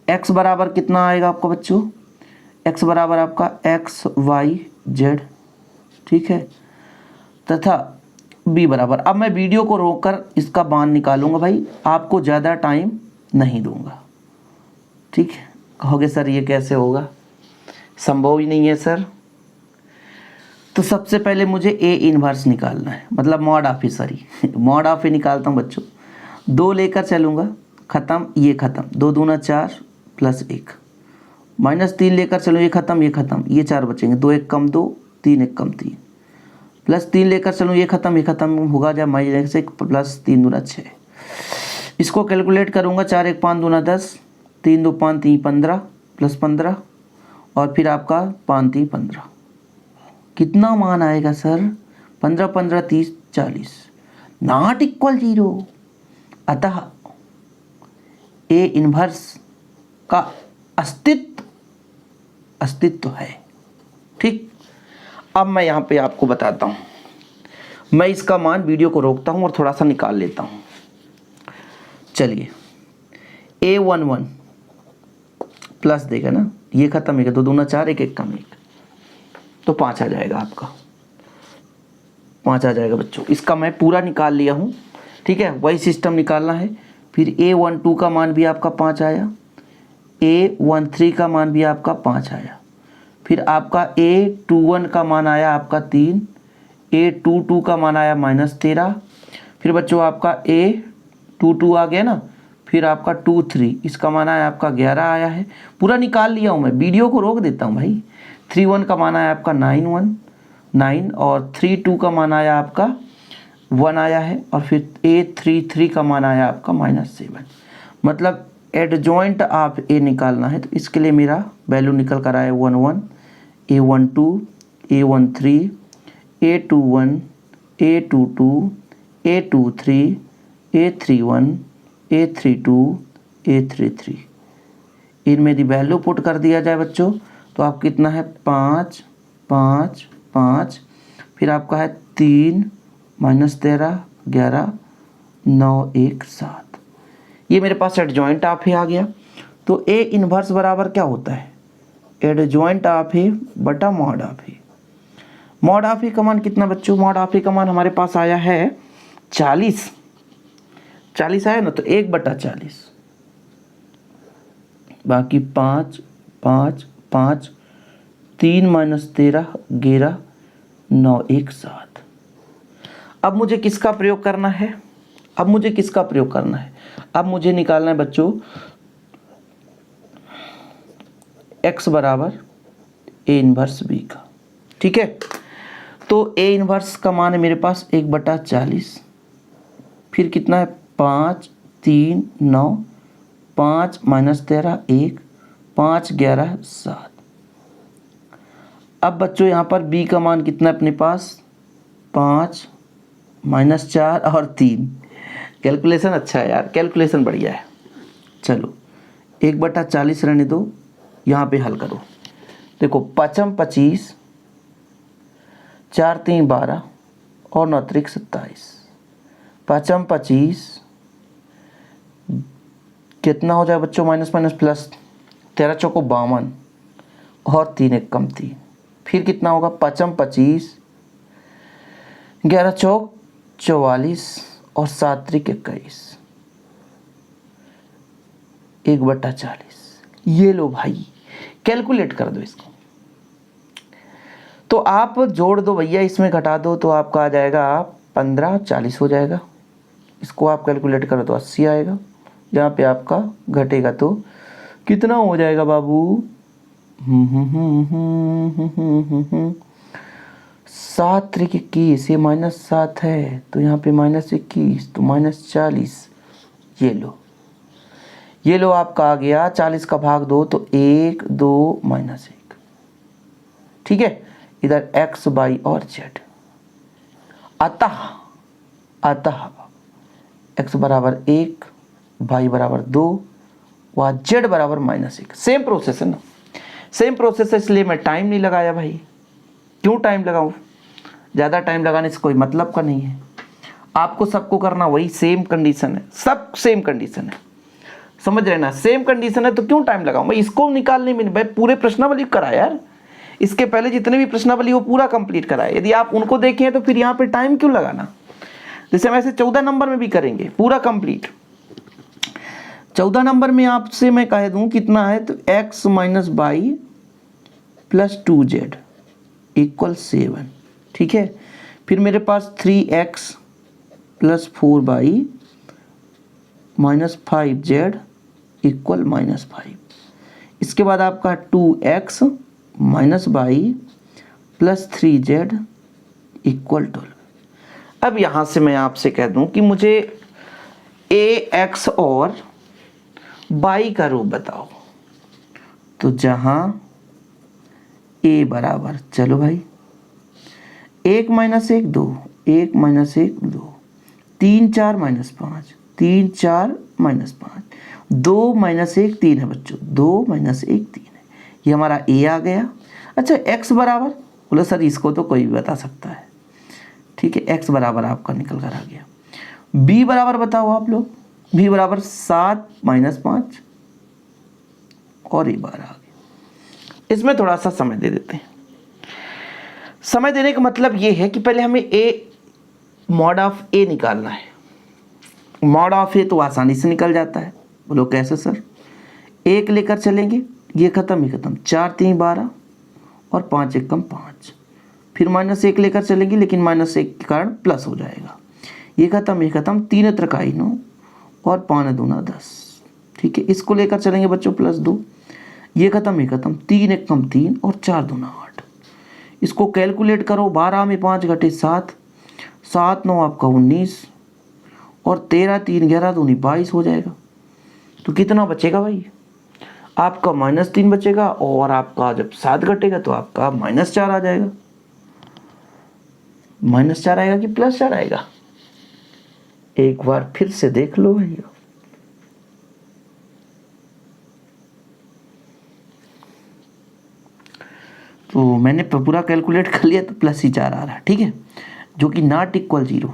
S1: x बराबर कितना आएगा आपका बच्चों, x बराबर आपका x y z। ठीक है, तथा b बराबर, अब मैं वीडियो को रोककर इसका मान निकालूंगा भाई, आपको ज़्यादा टाइम नहीं दूंगा। ठीक है, कहोगे सर ये कैसे होगा, संभव ही नहीं है सर। तो सबसे पहले मुझे ए इन्वर्स निकालना है, मतलब mod of A, sorry mod of A निकालता हूँ बच्चों। 2 लेकर चलूँगा, ख़त्म, ये ख़त्म, 2 दूना 4 प्लस 1, माइनस 3 लेकर चलो, ये ख़त्म, ये ख़त्म, ये 4 बचेंगे, 2 1 कम 2, 3 1 कम 3, प्लस 3 लेकर चलो, ये ख़त्म होगा, जब माइनस 1 प्लस 3 दूना 6। इसको कैलकुलेट करूँगा, 4 1 5 दूना 10, 3 2 5 3 15 प्लस 15, और फिर आपका 5 3 15। कितना मान आएगा सर, 15 15 30 40, नॉट इक्वल 0। अतः ए इन्वर्स का अस्तित्व है। ठीक, अब मैं यहाँ पे आपको बताता हूँ, मैं इसका मान वीडियो को रोकता हूँ और थोड़ा सा निकाल लेता हूँ। चलिए, A11 प्लस देगा ना, ये खत्म है, 2 दूना 4 1 1 कम 1, तो 5 आ जाएगा आपका, 5 आ जाएगा बच्चों। इसका मैं पूरा निकाल लिया हूँ। ठीक है, वही सिस्टम निकालना है। फिर A12 का मान भी आपका 5 आया, A13 का मान भी आपका 5 आया, फिर आपका A21 का मान आया आपका 3, A22 का मान आया -13, फिर बच्चों आपका A22 आ गया ना, फिर आपका 23, इसका मान आया आपका 11 आया है। पूरा निकाल लिया हूँ मैं, वीडियो को रोक देता हूँ भाई। 31 का मान आया आपका 9 और 32 का मान आया आपका 1 आया है, और फिर A33 का मान आया आपका -7। मतलब एडजॉइंट ऑफ ए निकालना है, तो इसके लिए मेरा वैल्यू निकल कर आया 11, A12, A13, A21, A22, A23, A31, A32, A33। इनमें यदि वैल्यू पुट कर दिया जाए बच्चों, तो आप कितना है 5 5 5, फिर आपका है 3 -13 11 9 1 7। ये मेरे पास एडजॉइंट ऑफ ए आ गया। तो ए इन्वर्स बराबर क्या होता है, एडजॉइंट ऑफ ए बटा mod of A. Mod of A का मान कितना बच्चों, मॉड ऑफ ए का मान हमारे पास आया है 40 आया ना, तो 1/40, बाकी 5 5 5, 3 -13 11 9 1 7। अब मुझे किसका प्रयोग करना है, अब मुझे निकालना है बच्चों x बराबर ए इन्वर्स बी का। ठीक है, तो ए इन्वर्स का मान है मेरे पास 1/40, फिर कितना है 5 3 9, 5 -13 1, 5 11 7। अब बच्चों यहाँ पर b का मान कितना है अपने पास, 5 -4 और 3। कैलकुलेशन अच्छा है यार, कैलकुलेशन बढ़िया है। चलो 1/40 रहने दो, यहाँ पे हल करो। देखो 5 25, 4 3 12 और 9 3 27। 5 25 कितना हो जाए बच्चों, माइनस माइनस प्लस, 13 चौको 52 और 3 1 कम 3, फिर कितना होगा 5 25, 11 चौक 44 और 7 3 21, 1/40। ये लो भाई, कैलकुलेट कर दो इसको। तो आप जोड़ दो भैया, इसमें घटा दो, तो आपका आ जाएगा 15 40 हो जाएगा। इसको आप कैलकुलेट करो तो 80 आएगा। यहाँ पे आपका घटेगा तो कितना हो जाएगा बाबू, 7 3 21, ये -7 है, तो यहाँ पे -21, तो -40। ये लो आपका आ गया 40 का भाग 2, तो 1 2 -1। ठीक है, इधर x y और z। अतः x बराबर 1, y बराबर 2 व z बराबर -1। सेम प्रोसेस है ना, सेम प्रोसेस है, इसलिए मैं टाइम नहीं लगाया भाई। क्यों टाइम लगाऊं, ज़्यादा टाइम लगाने से कोई मतलब का नहीं है। आपको सबको करना वही सेम कंडीशन है, सब सेम कंडीशन है, समझ रहे ना, सेम कंडीशन है तो क्यों टाइम लगाऊं भाई, इसको निकालने में भाई पूरे प्रश्नावली करा यार, इसके पहले जितने भी प्रश्नावली वो पूरा कंप्लीट कराए, यदि आप उनको देखें तो फिर यहाँ पे टाइम क्यों लगाना। जैसे हम ऐसे 14 नंबर में भी करेंगे पूरा कंप्लीट। 14 नंबर में आपसे मैं कह दूं कितना है, तो x minus by plus 2z equal 7, ठीक है। फिर मेरे पास 3x plus 4y minus 5z equal -5। इसके बाद आपका 2x minus by plus 3z equal 12। अब यहाँ से मैं आपसे कह दूं कि मुझे ax और y का रूप बताओ, तो जहाँ a बराबर, चलो भाई 1 minus 1 2, 1 minus 1 2, 3 4 minus 5, 3 4 minus 5, 2 minus 1 3 है बच्चों, 2 माइनस 1 3 है, ये हमारा a आ गया। अच्छा x बराबर, बोले सर इसको तो कोई भी बता सकता है, ठीक है, x बराबर आपका निकल कर आ गया। b बराबर बताओ आप लोग, b बराबर 7 माइनस 5 और a बार आ गया। इसमें थोड़ा सा समय दे देते हैं। समय देने का मतलब ये है कि पहले हमें a मॉड ऑफ a निकालना है। मॉड ऑफ a तो आसानी से निकल जाता है, बोलो कैसे सर, 1 लेकर चलेंगे, ये खत्म ये खत्म, 4 3 12 और 5 1 5, फिर -1 लेकर चलेंगे लेकिन -1 के कारण प्लस हो जाएगा, ये खत्म 3 त्रिकाई 9 और 5 दूना 10, ठीक है। इसको लेकर चलेंगे बच्चों +2, ये खत्म 3 1 3 और 4 दूना 8। इसको कैलकुलेट करो, 12 में 5 घटे 7, 7 9 आपका 19 और 13 3 11 दूनी 22 हो जाएगा। तो कितना बचेगा भाई, आपका -3 बचेगा और आपका जब 7 घटेगा तो आपका -4 आ जाएगा। -4 आएगा कि +4 आएगा, एक बार फिर से देख लो भैया। तो मैंने पूरा कैलकुलेट कर लिया तो +4 आ रहा है, ठीक है, जो कि नॉट इक्वल 0।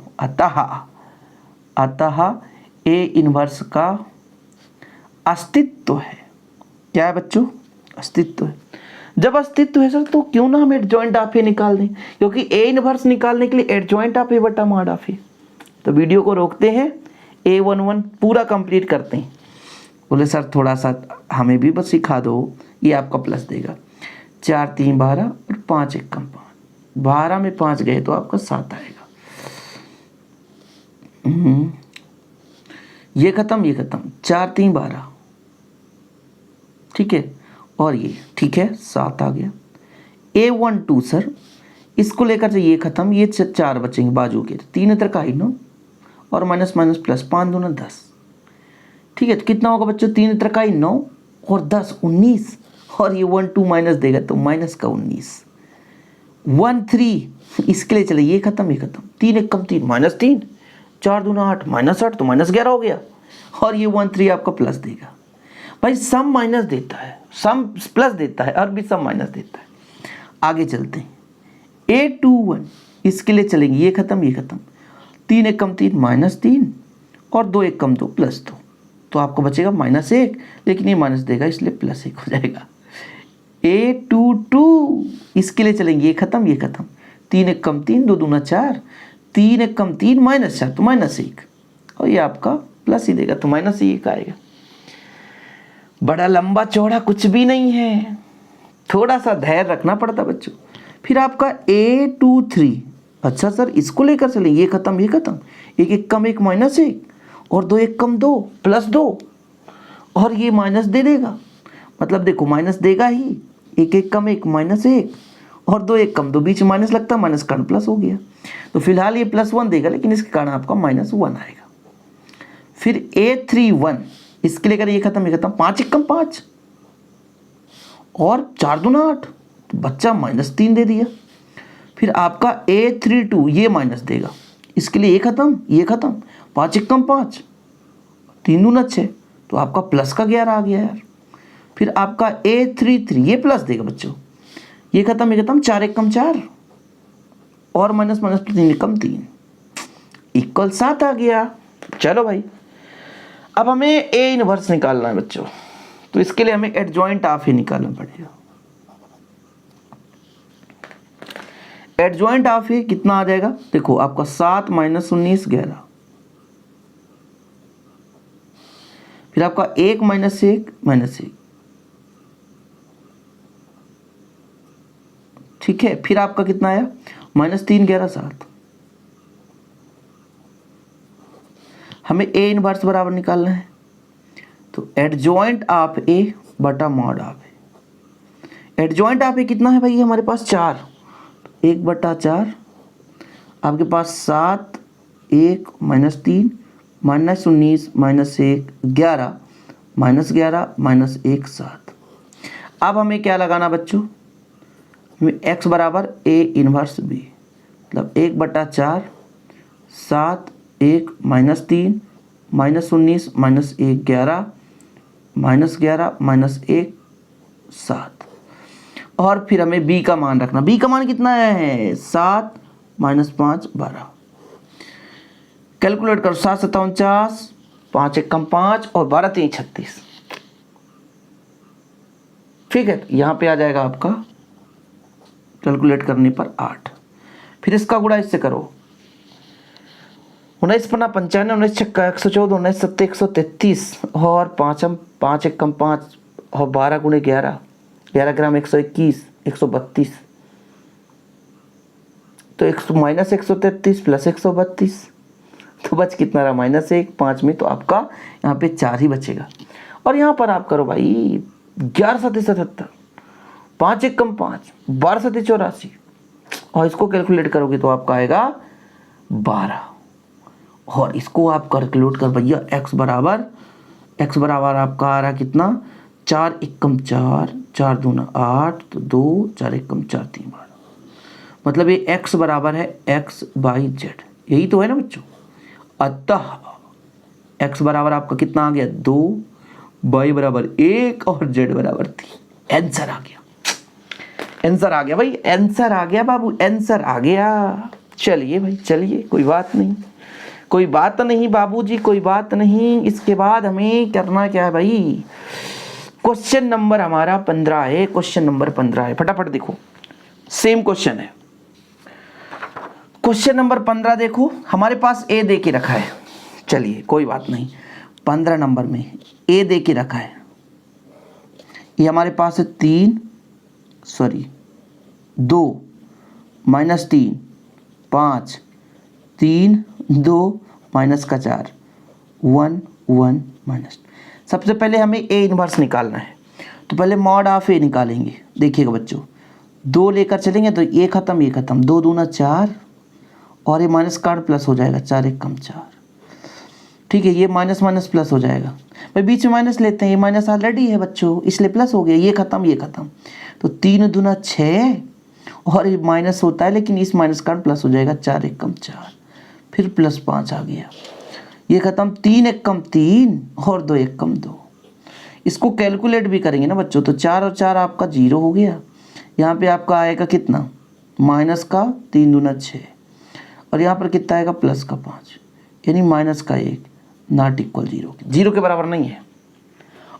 S1: अतः ए इनवर्स का अस्तित्व है। क्या है बच्चों, अस्तित्व है। जब अस्तित्व है सर तो क्यों ना हम एडजॉइंट ऑफ ए निकाल दें, क्योंकि ए इनवर्स निकालने के लिए एडजॉइंट ऑफ ए बटा मॉड ऑफ ए। तो वीडियो को रोकते हैं, A11 पूरा कंप्लीट करते हैं। बोले सर थोड़ा सा हमें भी बस सिखा दो, ये आपका प्लस देगा, 4 3 12 और 5 1 5, 12 में 5 गए तो आपका 7 आएगा। ये खत्म 4 3 12, ठीक है, और ये ठीक है 7 आ गया। A12 सर इसको लेकर से ये खत्म, ये 4 बचेंगे बाजू के, 3 त्रिकाई 9 और माइनस माइनस प्लस, 5 दूना 10, ठीक है। तो कितना होगा बच्चों, 3 त्रिकाई 9 और 10 19, और ये 1 2 माइनस देगा तो माइनस का 19, 1 3 इसके लिए चले, ये खत्म 3 1 3 -3, 4 दूना 8 -8 तो -11 हो गया, और ये 1 3 आपका प्लस देगा। भाई सम माइनस देता है, सम प्लस देता है और भी सम माइनस देता है। आगे चलते हैं, A21 इसके लिए चलेंगे, ये खत्म 3 1 3 -3 और 2 1 2 +2, तो आपको बचेगा -1, लेकिन ये माइनस देगा इसलिए +1 हो जाएगा। A22 इसके लिए चलेंगे, ये खत्म 3 1 3 2 दूना 4, 3 1 3 -4 तो -1, और ये आपका प्लस ही देगा तो -1 आएगा। बड़ा लंबा चौड़ा कुछ भी नहीं है, थोड़ा सा धैर्य रखना पड़ता बच्चों। फिर आपका A23, अच्छा सर इसको लेकर चलेंगे, ये खत्म 1 1 कम 1 -1 और 2 1 कम 2 +2, और ये माइनस दे देगा, मतलब देखो माइनस देगा ही, 1 1 कम 1 -1 और 2 1 कम 2, बीच में माइनस लगता है, माइनस कारण प्लस हो गया, तो फिलहाल ये +1 देगा, लेकिन इसके कारण आपका -1 आएगा। फिर A31 इसके लेकर ये खत्म 5 1 5 और 4 दूना 8, तो बच्चा -3 दे दिया। फिर आपका A32 ये माइनस देगा, इसके लिए ये खत्म 5 1 5 3 दूना 6, तो आपका प्लस का 11 आ गया यार। फिर आपका A33 ये प्लस देगा बच्चों, ये खत्म 4 1 4 और माइनस 3 1 3, इक्वल 7 आ गया। चलो भाई, अब हमें ए इनवर्स निकालना है बच्चों, तो इसके लिए हमें एडजॉइंट ऑफ ही निकालना पड़ेगा। एडजॉइंट ऑफ ए कितना आ जाएगा, देखो आपका 7 माइनस 19 11, फिर आपका 1 माइनस 1 माइनस 1, ठीक है। फिर आपका कितना आया, -3 11 7। हमें ए इनवर्स बराबर निकालना है, तो एडजॉइंट ऑफ ए बटा mod of A. Adjoint of A कितना है भाई हमारे पास 4, 1/4 आपके पास 7 1 -3 -19 -1 11 -11 -1 7। अब हमें क्या लगाना बच्चों, हमें x बराबर ए इनवर्स बी, मतलब 1/4 7 1 -3 -19 -1 11 -11 -1 7। और फिर हमें b का मान रखना, b का मान कितना है 7 -5 12। कैलकुलेट करो, 7 7 49, 5 1 5 और 12 3 36, ठीक है। यहाँ पे आ जाएगा आपका कैलकुलेट करने पर 8। फिर इसका गुणा इससे करो, 19 पन्ना 95, 19 छक्का 114, 19 सत्ते 133 और 5 1 5 और 12 गुणे 11, 11 ग्राम 121 132, तो -133 प्लस 132, तो बच कितना रहा -1 5 में, तो आपका यहाँ पे 4 ही बचेगा। और यहाँ पर आप करो भाई 11 7 77, 5 1 5, 12 7 84, और इसको कैलकुलेट करोगे तो आपका आएगा 12। और इसको आप कैलकुलेट कर भैया x बराबर आपका आ रहा कितना, 4 1 4, 4 दूना 8, तो 2 4 1 4 3 12, मतलब ये x बराबर है x/z, यही तो है ना बच्चों। अतः x बराबर आपका कितना आ गया 2, y बराबर 1 और z बराबर 3। आंसर आ गया, आंसर आ गया भाई, आंसर आ गया बाबू, आंसर आ गया। चलिए भाई चलिए, कोई बात नहीं, कोई बात नहीं बाबूजी, कोई बात नहीं। इसके बाद हमें करना क्या है भाई, क्वेश्चन नंबर हमारा 15 है, क्वेश्चन नंबर 15 है, फटाफट देखो, सेम क्वेश्चन है। क्वेश्चन नंबर 15 देखो, हमारे पास ए दे के रखा है, चलिए कोई बात नहीं, 15 नंबर में ए दे के रखा है, ये हमारे पास है 2 -3 5 3 2 -4 1 1 माइनस। सबसे पहले हमें ए इनवर्स निकालना है, तो पहले मॉड ऑफ ए निकालेंगे। देखिएगा बच्चों, 2 लेकर चलेंगे तो ये खत्म, 2 दूना 4 और ये माइनस कार्ड प्लस हो जाएगा, 4 1 4, ठीक है। ये माइनस माइनस प्लस हो जाएगा भाई, बीच में माइनस लेते हैं, ये माइनस ऑलरेडी है बच्चों इसलिए प्लस हो गया, ये खत्म, तो 3 दूना 6 और ये माइनस होता है लेकिन इस माइनस कार्ड प्लस हो जाएगा, 4 1 4, फिर प्लस 5 आ गया, ये खत्म, 3 1 3 और 2 1 2। इसको कैलकुलेट भी करेंगे ना बच्चों, तो 4 और 4 आपका 0 हो गया, यहाँ पे आपका आएगा कितना माइनस का 3 दूना 6 और यहाँ पर कितना आएगा प्लस का 5, यानी माइनस का 1 नॉट इक्वल 0 के बराबर नहीं है।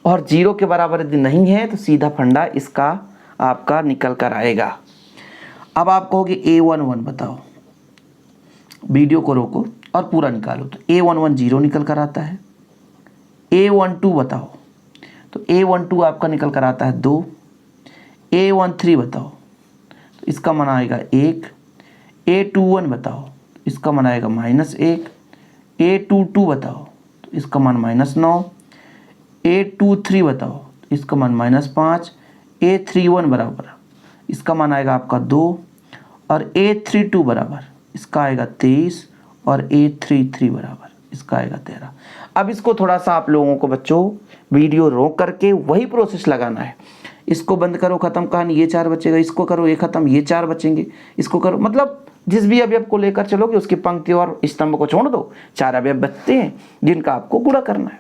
S1: और 0 के बराबर यदि नहीं है तो सीधा फंडा इसका आपका निकल कर आएगा। अब आप कहोगे A11 बताओ, वीडियो को रोको और पूरा निकालो, तो A11 0 निकल कर आता है। A12 बताओ, तो A12 आपका निकल कर आता है 2। A13 बताओ, तो इसका मान आएगा 1। A21 बताओ, इसका मान आएगा -1। A22 बताओ, तो इसका मान -9। A23 बताओ, तो इसका मान -5। A31 बराबर इसका मान आएगा आपका 2 और A32 बराबर इसका आएगा 23 और A33 बराबर इसका आएगा 13। अब इसको थोड़ा सा आप लोगों को बच्चों वीडियो रोक करके वही प्रोसेस लगाना है। इसको बंद करो, खत्म कहानी, ये 4 बचेगा, इसको करो ये खत्म, ये 4 बचेंगे, इसको करो, मतलब जिस भी अवयव को लेकर चलोगे उसकी पंक्ति और स्तंभ को छोड़ दो, 4 अवयव बचते हैं जिनका आपको गुणा करना है।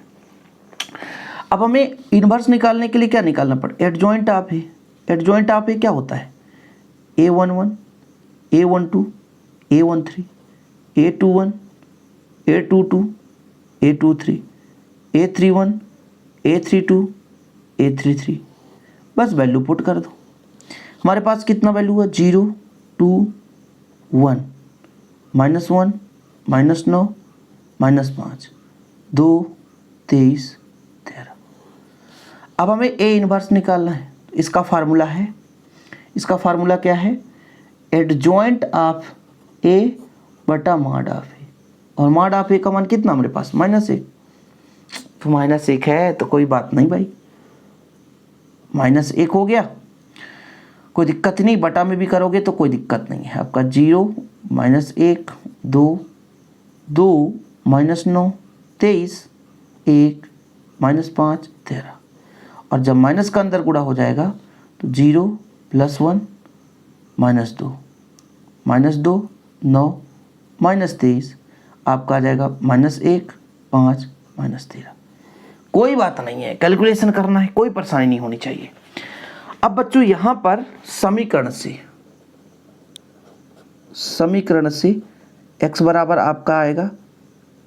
S1: अब हमें इनवर्स निकालने के लिए क्या निकालना पड़े, adjoint of A. Adjoint of A क्या होता है, A11 A12 A13 A21 A22, A23, A31, A32, A33, बस वैल्यू पुट कर दो। हमारे पास कितना वैल्यू है, 0, 2, 1, -1, -9, -5, 2, 23, 13। अब हमें ए इनवर्स निकालना है। इसका फार्मूला है, इसका फार्मूला क्या है, एडजॉइंट ऑफ ए बटा मॉड ऑफ ए, और मॉड ऑफ ए का मान कितना हमारे पास, -1। तो -1 है तो कोई बात नहीं भाई, -1 हो गया, कोई दिक्कत नहीं। बटा में भी करोगे तो कोई दिक्कत नहीं है। आपका 0, -1, 2, 2, -9, 23, 1, -5, 13। और जब माइनस का अंदर गुणा हो जाएगा तो 0 + 1 -2, -2, 9, -23, आपका आ जाएगा -1, 5, -13। कोई बात नहीं है, कैलकुलेशन करना है, कोई परेशानी नहीं होनी चाहिए। अब बच्चों यहाँ पर समीकरण से x बराबर आपका आएगा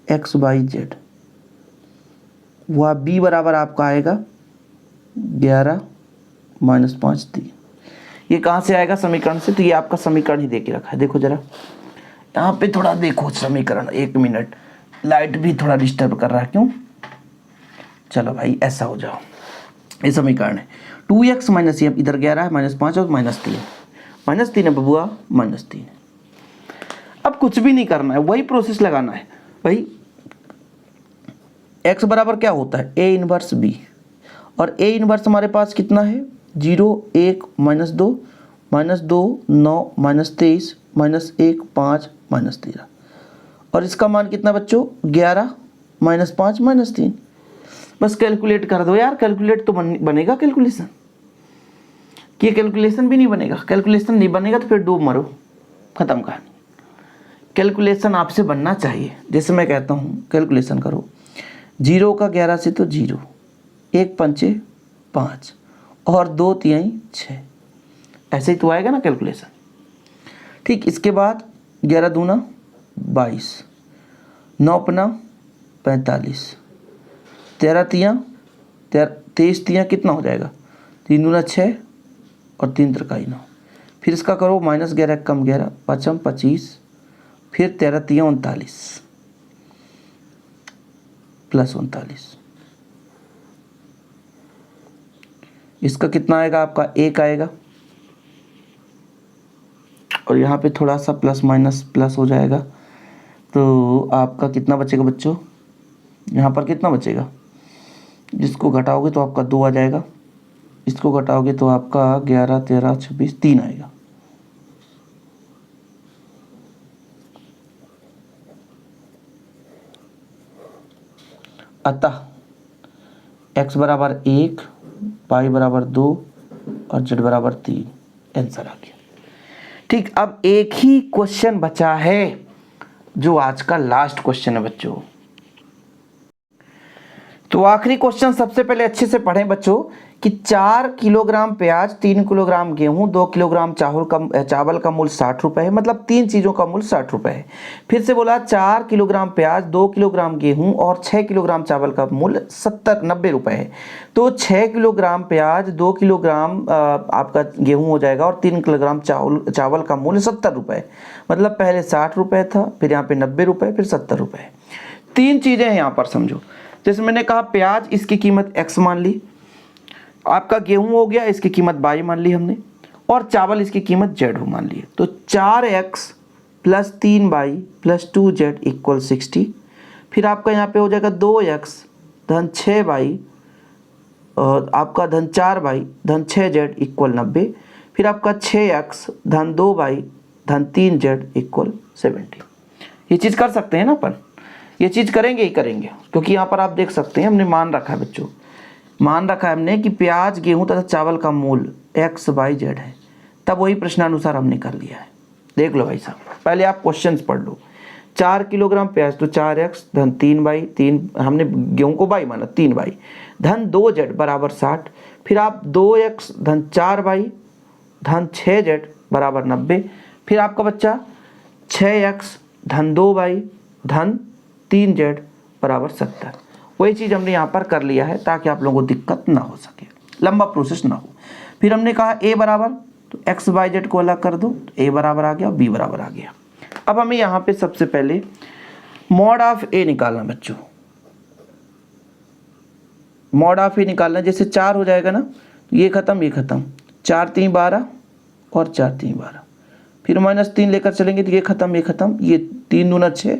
S1: XYZ, वह b बराबर आपका आएगा 11 - 5, 3। ये कहाँ से आएगा, समीकरण से। तो ये आपका समीकरण ही दे के रखा है, देखो जरा यहाँ पे थोड़ा देखो समीकरण, 1 मिनट, लाइट भी थोड़ा डिस्टर्ब कर रहा है, क्यों। चलो भाई ऐसा हो जाओ, ये समीकरण है 2x - ये इधर 11 है, -5 और -3, -3 है बबुआ, -3। अब कुछ भी नहीं करना है, वही प्रोसेस लगाना है भाई। x बराबर क्या होता है, a इनवर्स b, और a इनवर्स हमारे पास कितना है, 0, 1, -2, -2, 9, -23, -1, 5, -13। और इसका मान कितना बच्चों, 11 - 5, -3। बस कैलकुलेट कर दो यार, कैलकुलेट तो बनेगा कैलकुलेशन, कि ये कैलकुलेशन भी नहीं बनेगा। कैलकुलेशन नहीं बनेगा तो फिर डूब मरो, खत्म कहानी। कैलकुलेशन आपसे बनना चाहिए। जैसे मैं कहता हूँ कैलकुलेशन करो, 0 का 11 से तो 0, 1 पंचे 5 और 2 तिहाई 6, ऐसे ही तो आएगा ना कैलकुलेशन। ठीक, इसके बाद 11 दूना 22, 9 पना 45, 13 तिया 23 तिया कितना हो जाएगा, 3 दूना 6 और 3 त्रिकाई 9। फिर इसका करो -11 कम 11, 5 25, फिर 13 तिया 39 + 39, इसका कितना आएगा आपका, 1 आएगा। और यहाँ पे थोड़ा सा प्लस माइनस प्लस हो जाएगा, तो आपका कितना बचेगा बच्चों, यहाँ पर कितना बचेगा, जिसको घटाओगे तो आपका 2 आ जाएगा, इसको घटाओगे तो आपका 11, 13, 26, 3 आएगा। अतः x बराबर 1, y बराबर 2 और z बराबर 3, आंसर आ गया। ठीक, अब एक ही क्वेश्चन बचा है जो आज का लास्ट क्वेश्चन है बच्चों। तो आखिरी क्वेश्चन सबसे पहले अच्छे से पढ़ें बच्चों कि 4 किलोग्राम प्याज, 3 किलोग्राम गेहूं, 2 किलोग्राम चावल का मूल्य 60 रुपये है। मतलब 3 चीज़ों का मूल्य 60 रुपये है। फिर से बोला 4 किलोग्राम प्याज, 2 किलोग्राम गेहूं और 6 किलोग्राम चावल का मूल्य 90 रुपये है। तो 6 किलोग्राम प्याज, 2 किलोग्राम आपका गेहूँ हो जाएगा और 3 किलोग्राम चावल का मूल्य 70 रुपये। मतलब पहले 60 रुपये था, फिर यहाँ पे 90 रुपये, फिर 70 रुपये। 3 चीज़ें हैं यहाँ पर समझो। जैसे मैंने कहा प्याज, इसकी कीमत x मान ली, आपका गेहूं हो गया, इसकी कीमत y मान ली हमने, और चावल इसकी कीमत z मान ली। तो 4x + 3y + 2z = 60। फिर आपका यहाँ पे हो जाएगा 2x धन 6y और आपका धन 4y धन 6z = 90। फिर आपका 6x धन 2y धन 3z = 70। ये चीज़ कर सकते हैं ना अपन, ये चीज़ करेंगे ही करेंगे, क्योंकि यहाँ पर आप देख सकते हैं हमने मान रखा है बच्चों, मान रखा है हमने कि प्याज, गेहूं तथा चावल का मूल्य x, y, z है। तब वही प्रश्नानुसार हमने कर लिया है। देख लो भाई साहब, पहले आप क्वेश्चंस पढ़ लो। 4 किलोग्राम प्याज तो 4x धन 3y, 3 हमने गेहूं को y माना, 3y धन 2z बराबर 60। फिर आप 2x धन 4y धन 6z बराबर 90। फिर आपका बच्चा 6x धन 2y धन 3z बराबर 70। वही चीज़ हमने यहाँ पर कर लिया है ताकि आप लोगों को दिक्कत ना हो सके, लंबा प्रोसेस ना हो। फिर हमने कहा a बराबर, तो x y z को अलग कर दो, तो a बराबर आ गया, b बराबर आ गया। अब हमें यहाँ पे सबसे पहले मॉड ऑफ a निकालना बच्चों, मॉड ऑफ a निकालना। जैसे 4 हो जाएगा ना, तो ये खत्म, 4 3 12 और 4 3 12, फिर -3 लेकर चलेंगे तो ये खत्म, ये 3 दूना 6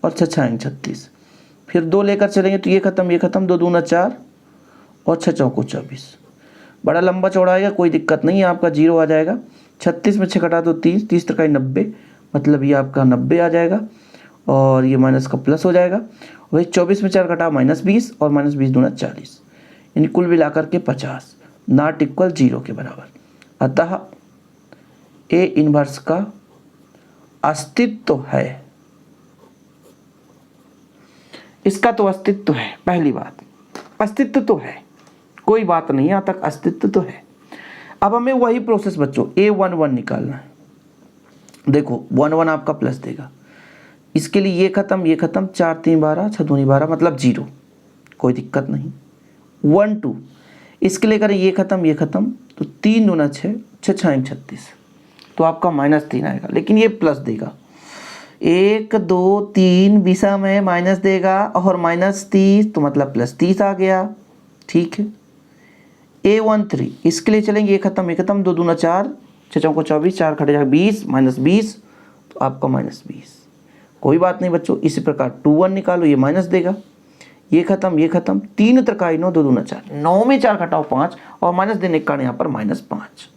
S1: और 6 6 36, फिर 2 लेकर चलेंगे तो ये खत्म, 2 दूना 4 और 6 चौको 24। बड़ा लंबा चौड़ा आएगा, कोई दिक्कत नहीं है, आपका 0 आ जाएगा। 36 में 6 घटा दो 30, 30 तक 90, मतलब ये आपका 90 आ जाएगा और ये माइनस का प्लस हो जाएगा। वही 24 में 4 घटा -20 और -20 दूना 40, यानी कुल मिलाकर के 50, नॉट इक्वल 0 के बराबर। अतः ए इनवर्स का अस्तित्व है, इसका तो अस्तित्व है। पहली बात, अस्तित्व तो है, कोई बात नहीं, यहाँ तक अस्तित्व तो है। अब हमें वही प्रोसेस बच्चों a11 निकालना है। देखो 1 1 आपका प्लस देगा, इसके लिए ये खत्म, 4 3 12, 6 दूनी 12, मतलब 0, कोई दिक्कत नहीं। 1 2, इसके लिए करें ये खत्म, तो 3 दूना 6, 6 6 36, तो आपका -3 आएगा, लेकिन ये प्लस देगा। 1 2 3 विषम में माइनस देगा और -30, तो मतलब +30 आ गया, ठीक है। a13, इसके लिए चलेंगे ये खत्म, 2 दूना 4, 6 चौको 24, 4 खटे 20, -20, तो आपका -20, कोई बात नहीं बच्चों। इसी प्रकार 2 1 निकालो, ये माइनस देगा, ये खत्म, 3 त्रिकाई 9, 2 दूना 4, 9 में 4 घटाओ 5 और माइनस देने के कारण यहाँ पर -5,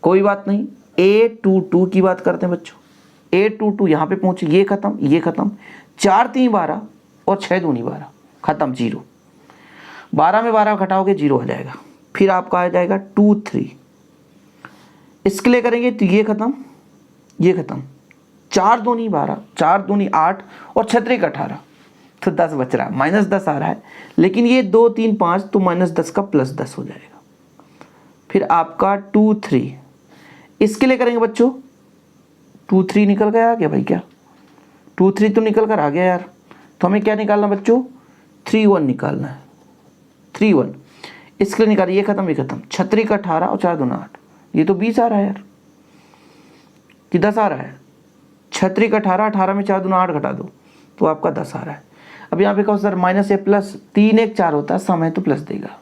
S1: कोई बात नहीं। a22 की बात करते हैं बच्चों, a22 यहाँ पे पहुँचे, ये खत्म, 4 3 12 और 6 दूनी 12, खत्म 0, 12 में 12 घटाओगे 0 आ जाएगा। फिर आपका आ जाएगा 2 3, इसके लिए करेंगे तो ये खत्म, 4 दूनी 12, 4 दूनी 8 और 6 3 18, तो 10 बच रहा है, -10 आ रहा है, लेकिन ये 2 3 5, तो -10 का +10 हो जाएगा। फिर आपका 2 3, इसके लिए करेंगे बच्चों, 2 3 निकल गया आ गया भाई, क्या 2 3 तो निकल कर आ गया यार, तो हमें क्या निकालना बच्चों, 3 1 निकालना है, 3 1, इसके लिए निकालिए, ये खत्म, 6 3 का 18 और 4 दूना 8, ये तो 20 आ रहा है यार, कि 10 आ रहा है। 6 3 का 18, 18 में 4 दूना 8 घटा दो, तो आपका 10 आ रहा है। अब यहाँ पे कहो सर माइनस या प्लस, 3 1 4 होता है, सम है तो प्लस देगा।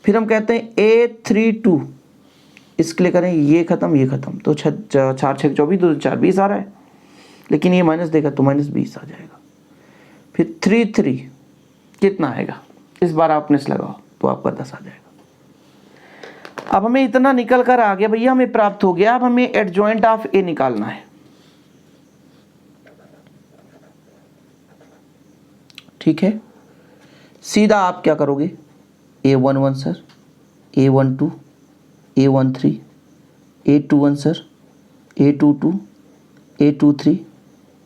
S1: फिर हम कहते हैं a32, इसके लिए करें ये खत्म, तो 4 6 24, 2 4 20 आ रहा है, लेकिन ये माइनस देगा तो -20 आ जाएगा। फिर 3 3 कितना आएगा, इस बार आप नेस लगाओ तो आपका 10 आ जाएगा। अब हमें इतना निकल कर आ गया भैया, हमें प्राप्त हो गया। अब हमें एडजॉइंट ऑफ ए निकालना है, ठीक है। सीधा आप क्या करोगे, a11 sir, a12, a13, a21 sir, a22, a23,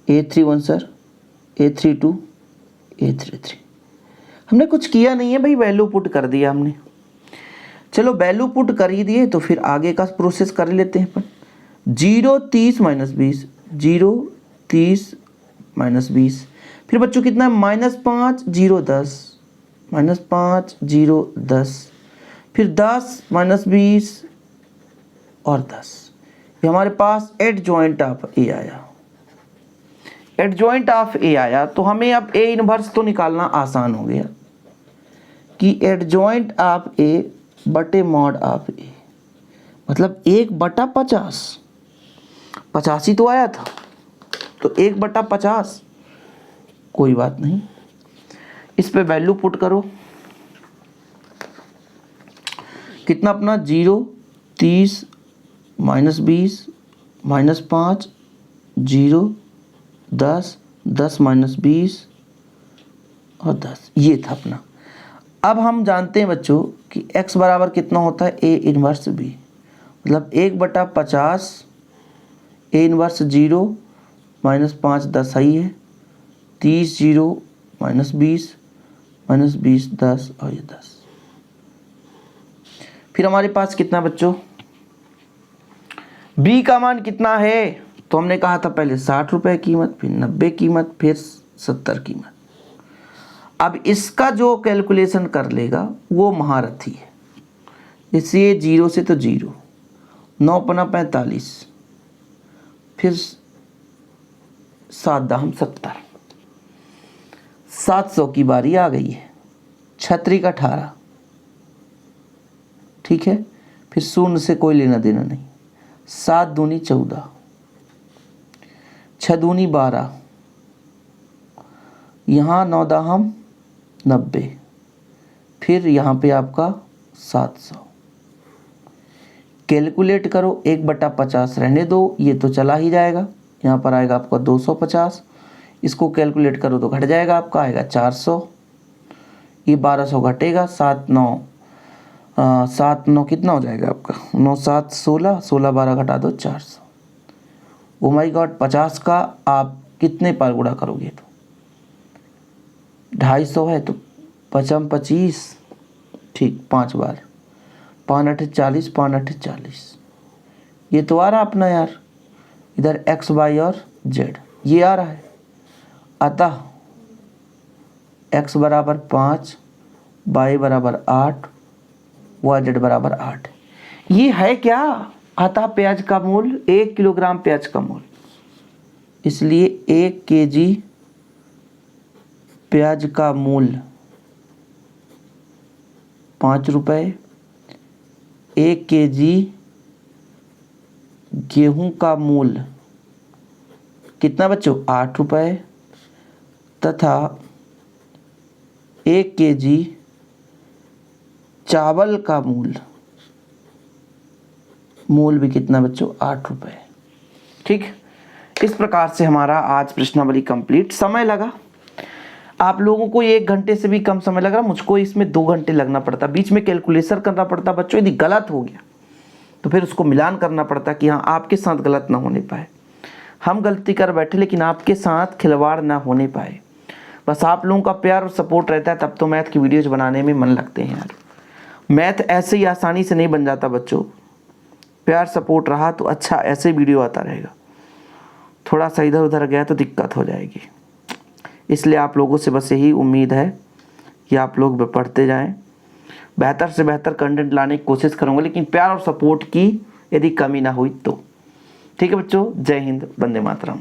S1: a31 sir, a32, a33। हमने कुछ किया नहीं है भाई, वैल्यू पुट कर दिया हमने। चलो वैल्यू पुट कर ही दिए तो फिर आगे का प्रोसेस कर लेते हैं अपन। 0 30 -20, 0 30 -20, फिर बच्चों कितना है, -5 0 10, -5 0 10, फिर 10 -20 और 10। ये हमारे पास एडजॉइंट ऑफ ए आया, एडजॉइंट ऑफ ए आया, तो हमें अब ए इनवर्स तो निकालना आसान हो गया कि एडजॉइंट ऑफ ए बटे मॉड ऑफ ए, मतलब 1/50, 50 ही तो आया था, तो 1/50, कोई बात नहीं। इस पे वैल्यू पुट करो, कितना अपना 0 30 -20 -5 0 10 10 -20 और 10, ये था अपना। अब हम जानते हैं बच्चों कि x बराबर कितना होता है, a इनवर्स b, मतलब 1/50, a इनवर्स 0 -5 10 ही है, 30 0 -20 -20 10 और ये 10। फिर हमारे पास कितना बच्चों, b का मान कितना है, तो हमने कहा था पहले 60 रुपये कीमत, फिर 90 कीमत, फिर 70 कीमत। अब इसका जो कैलकुलेशन कर लेगा वो महारथी है। इसलिए 0 से तो 0, 9 पना 45, फिर 7 दाम 70, 700 की बारी आ गई है। छतरी का 18, ठीक है, फिर शून्य से कोई लेना देना नहीं। 7 दूनी 14, 6 दूनी 12, यहाँ 9 दाहम 90, फिर यहाँ पे आपका 700। कैलकुलेट करो, 1/50 रहने दो, ये तो चला ही जाएगा। यहाँ पर आएगा आपका 250, इसको कैलकुलेट करो तो घट जाएगा, आपका आएगा 400। ये 1200 घटेगा, 7 9 कितना हो जाएगा आपका, 9 7 16, 16 12 घटा दो 400। ओ माय गॉड, 50 का आप कितने बार गुणा करोगे, तो 250 है तो 5 25, ठीक 5 बार, 5 8 40, 5 8 40। ये तो आ रहा अपना यार, इधर x y और z ये आ रहा है। अतः x बराबर 5, y बराबर 8, y z बराबर 8। ये है क्या, अतः प्याज का मूल्य 1 किलोग्राम प्याज का मूल्य, इसलिए 1 kg प्याज का मूल्य 5 रुपये, 1 kg गेहूं का मूल्य कितना बच्चों, 8 रुपये, तथा 1 kg चावल का मूल्य भी कितना बच्चों, 8 रुपये। ठीक, इस प्रकार से हमारा आज प्रश्नावली कंप्लीट। समय लगा आप लोगों को 1 घंटे से भी कम समय लग रहा, मुझको इसमें 2 घंटे लगना पड़ता, बीच में कैलकुलेशन करना पड़ता बच्चों। यदि गलत हो गया तो फिर उसको मिलान करना पड़ता कि हाँ आपके साथ गलत ना होने पाए। हम गलती कर बैठे लेकिन आपके साथ खिलवाड़ ना होने पाए। बस आप लोगों का प्यार और सपोर्ट रहता है तब तो मैथ की वीडियोज बनाने में मन लगते हैं यार। मैथ ऐसे ही आसानी से नहीं बन जाता बच्चों, प्यार सपोर्ट रहा तो अच्छा ऐसे वीडियो आता रहेगा। थोड़ा सा इधर उधर गया तो दिक्कत हो जाएगी। इसलिए आप लोगों से बस यही उम्मीद है कि आप लोग पढ़ते जाएं, बेहतर से बेहतर कंटेंट लाने की कोशिश करूँगा, लेकिन प्यार और सपोर्ट की यदि कमी ना हुई तो। ठीक है बच्चों, जय हिंद, वंदे मातरम।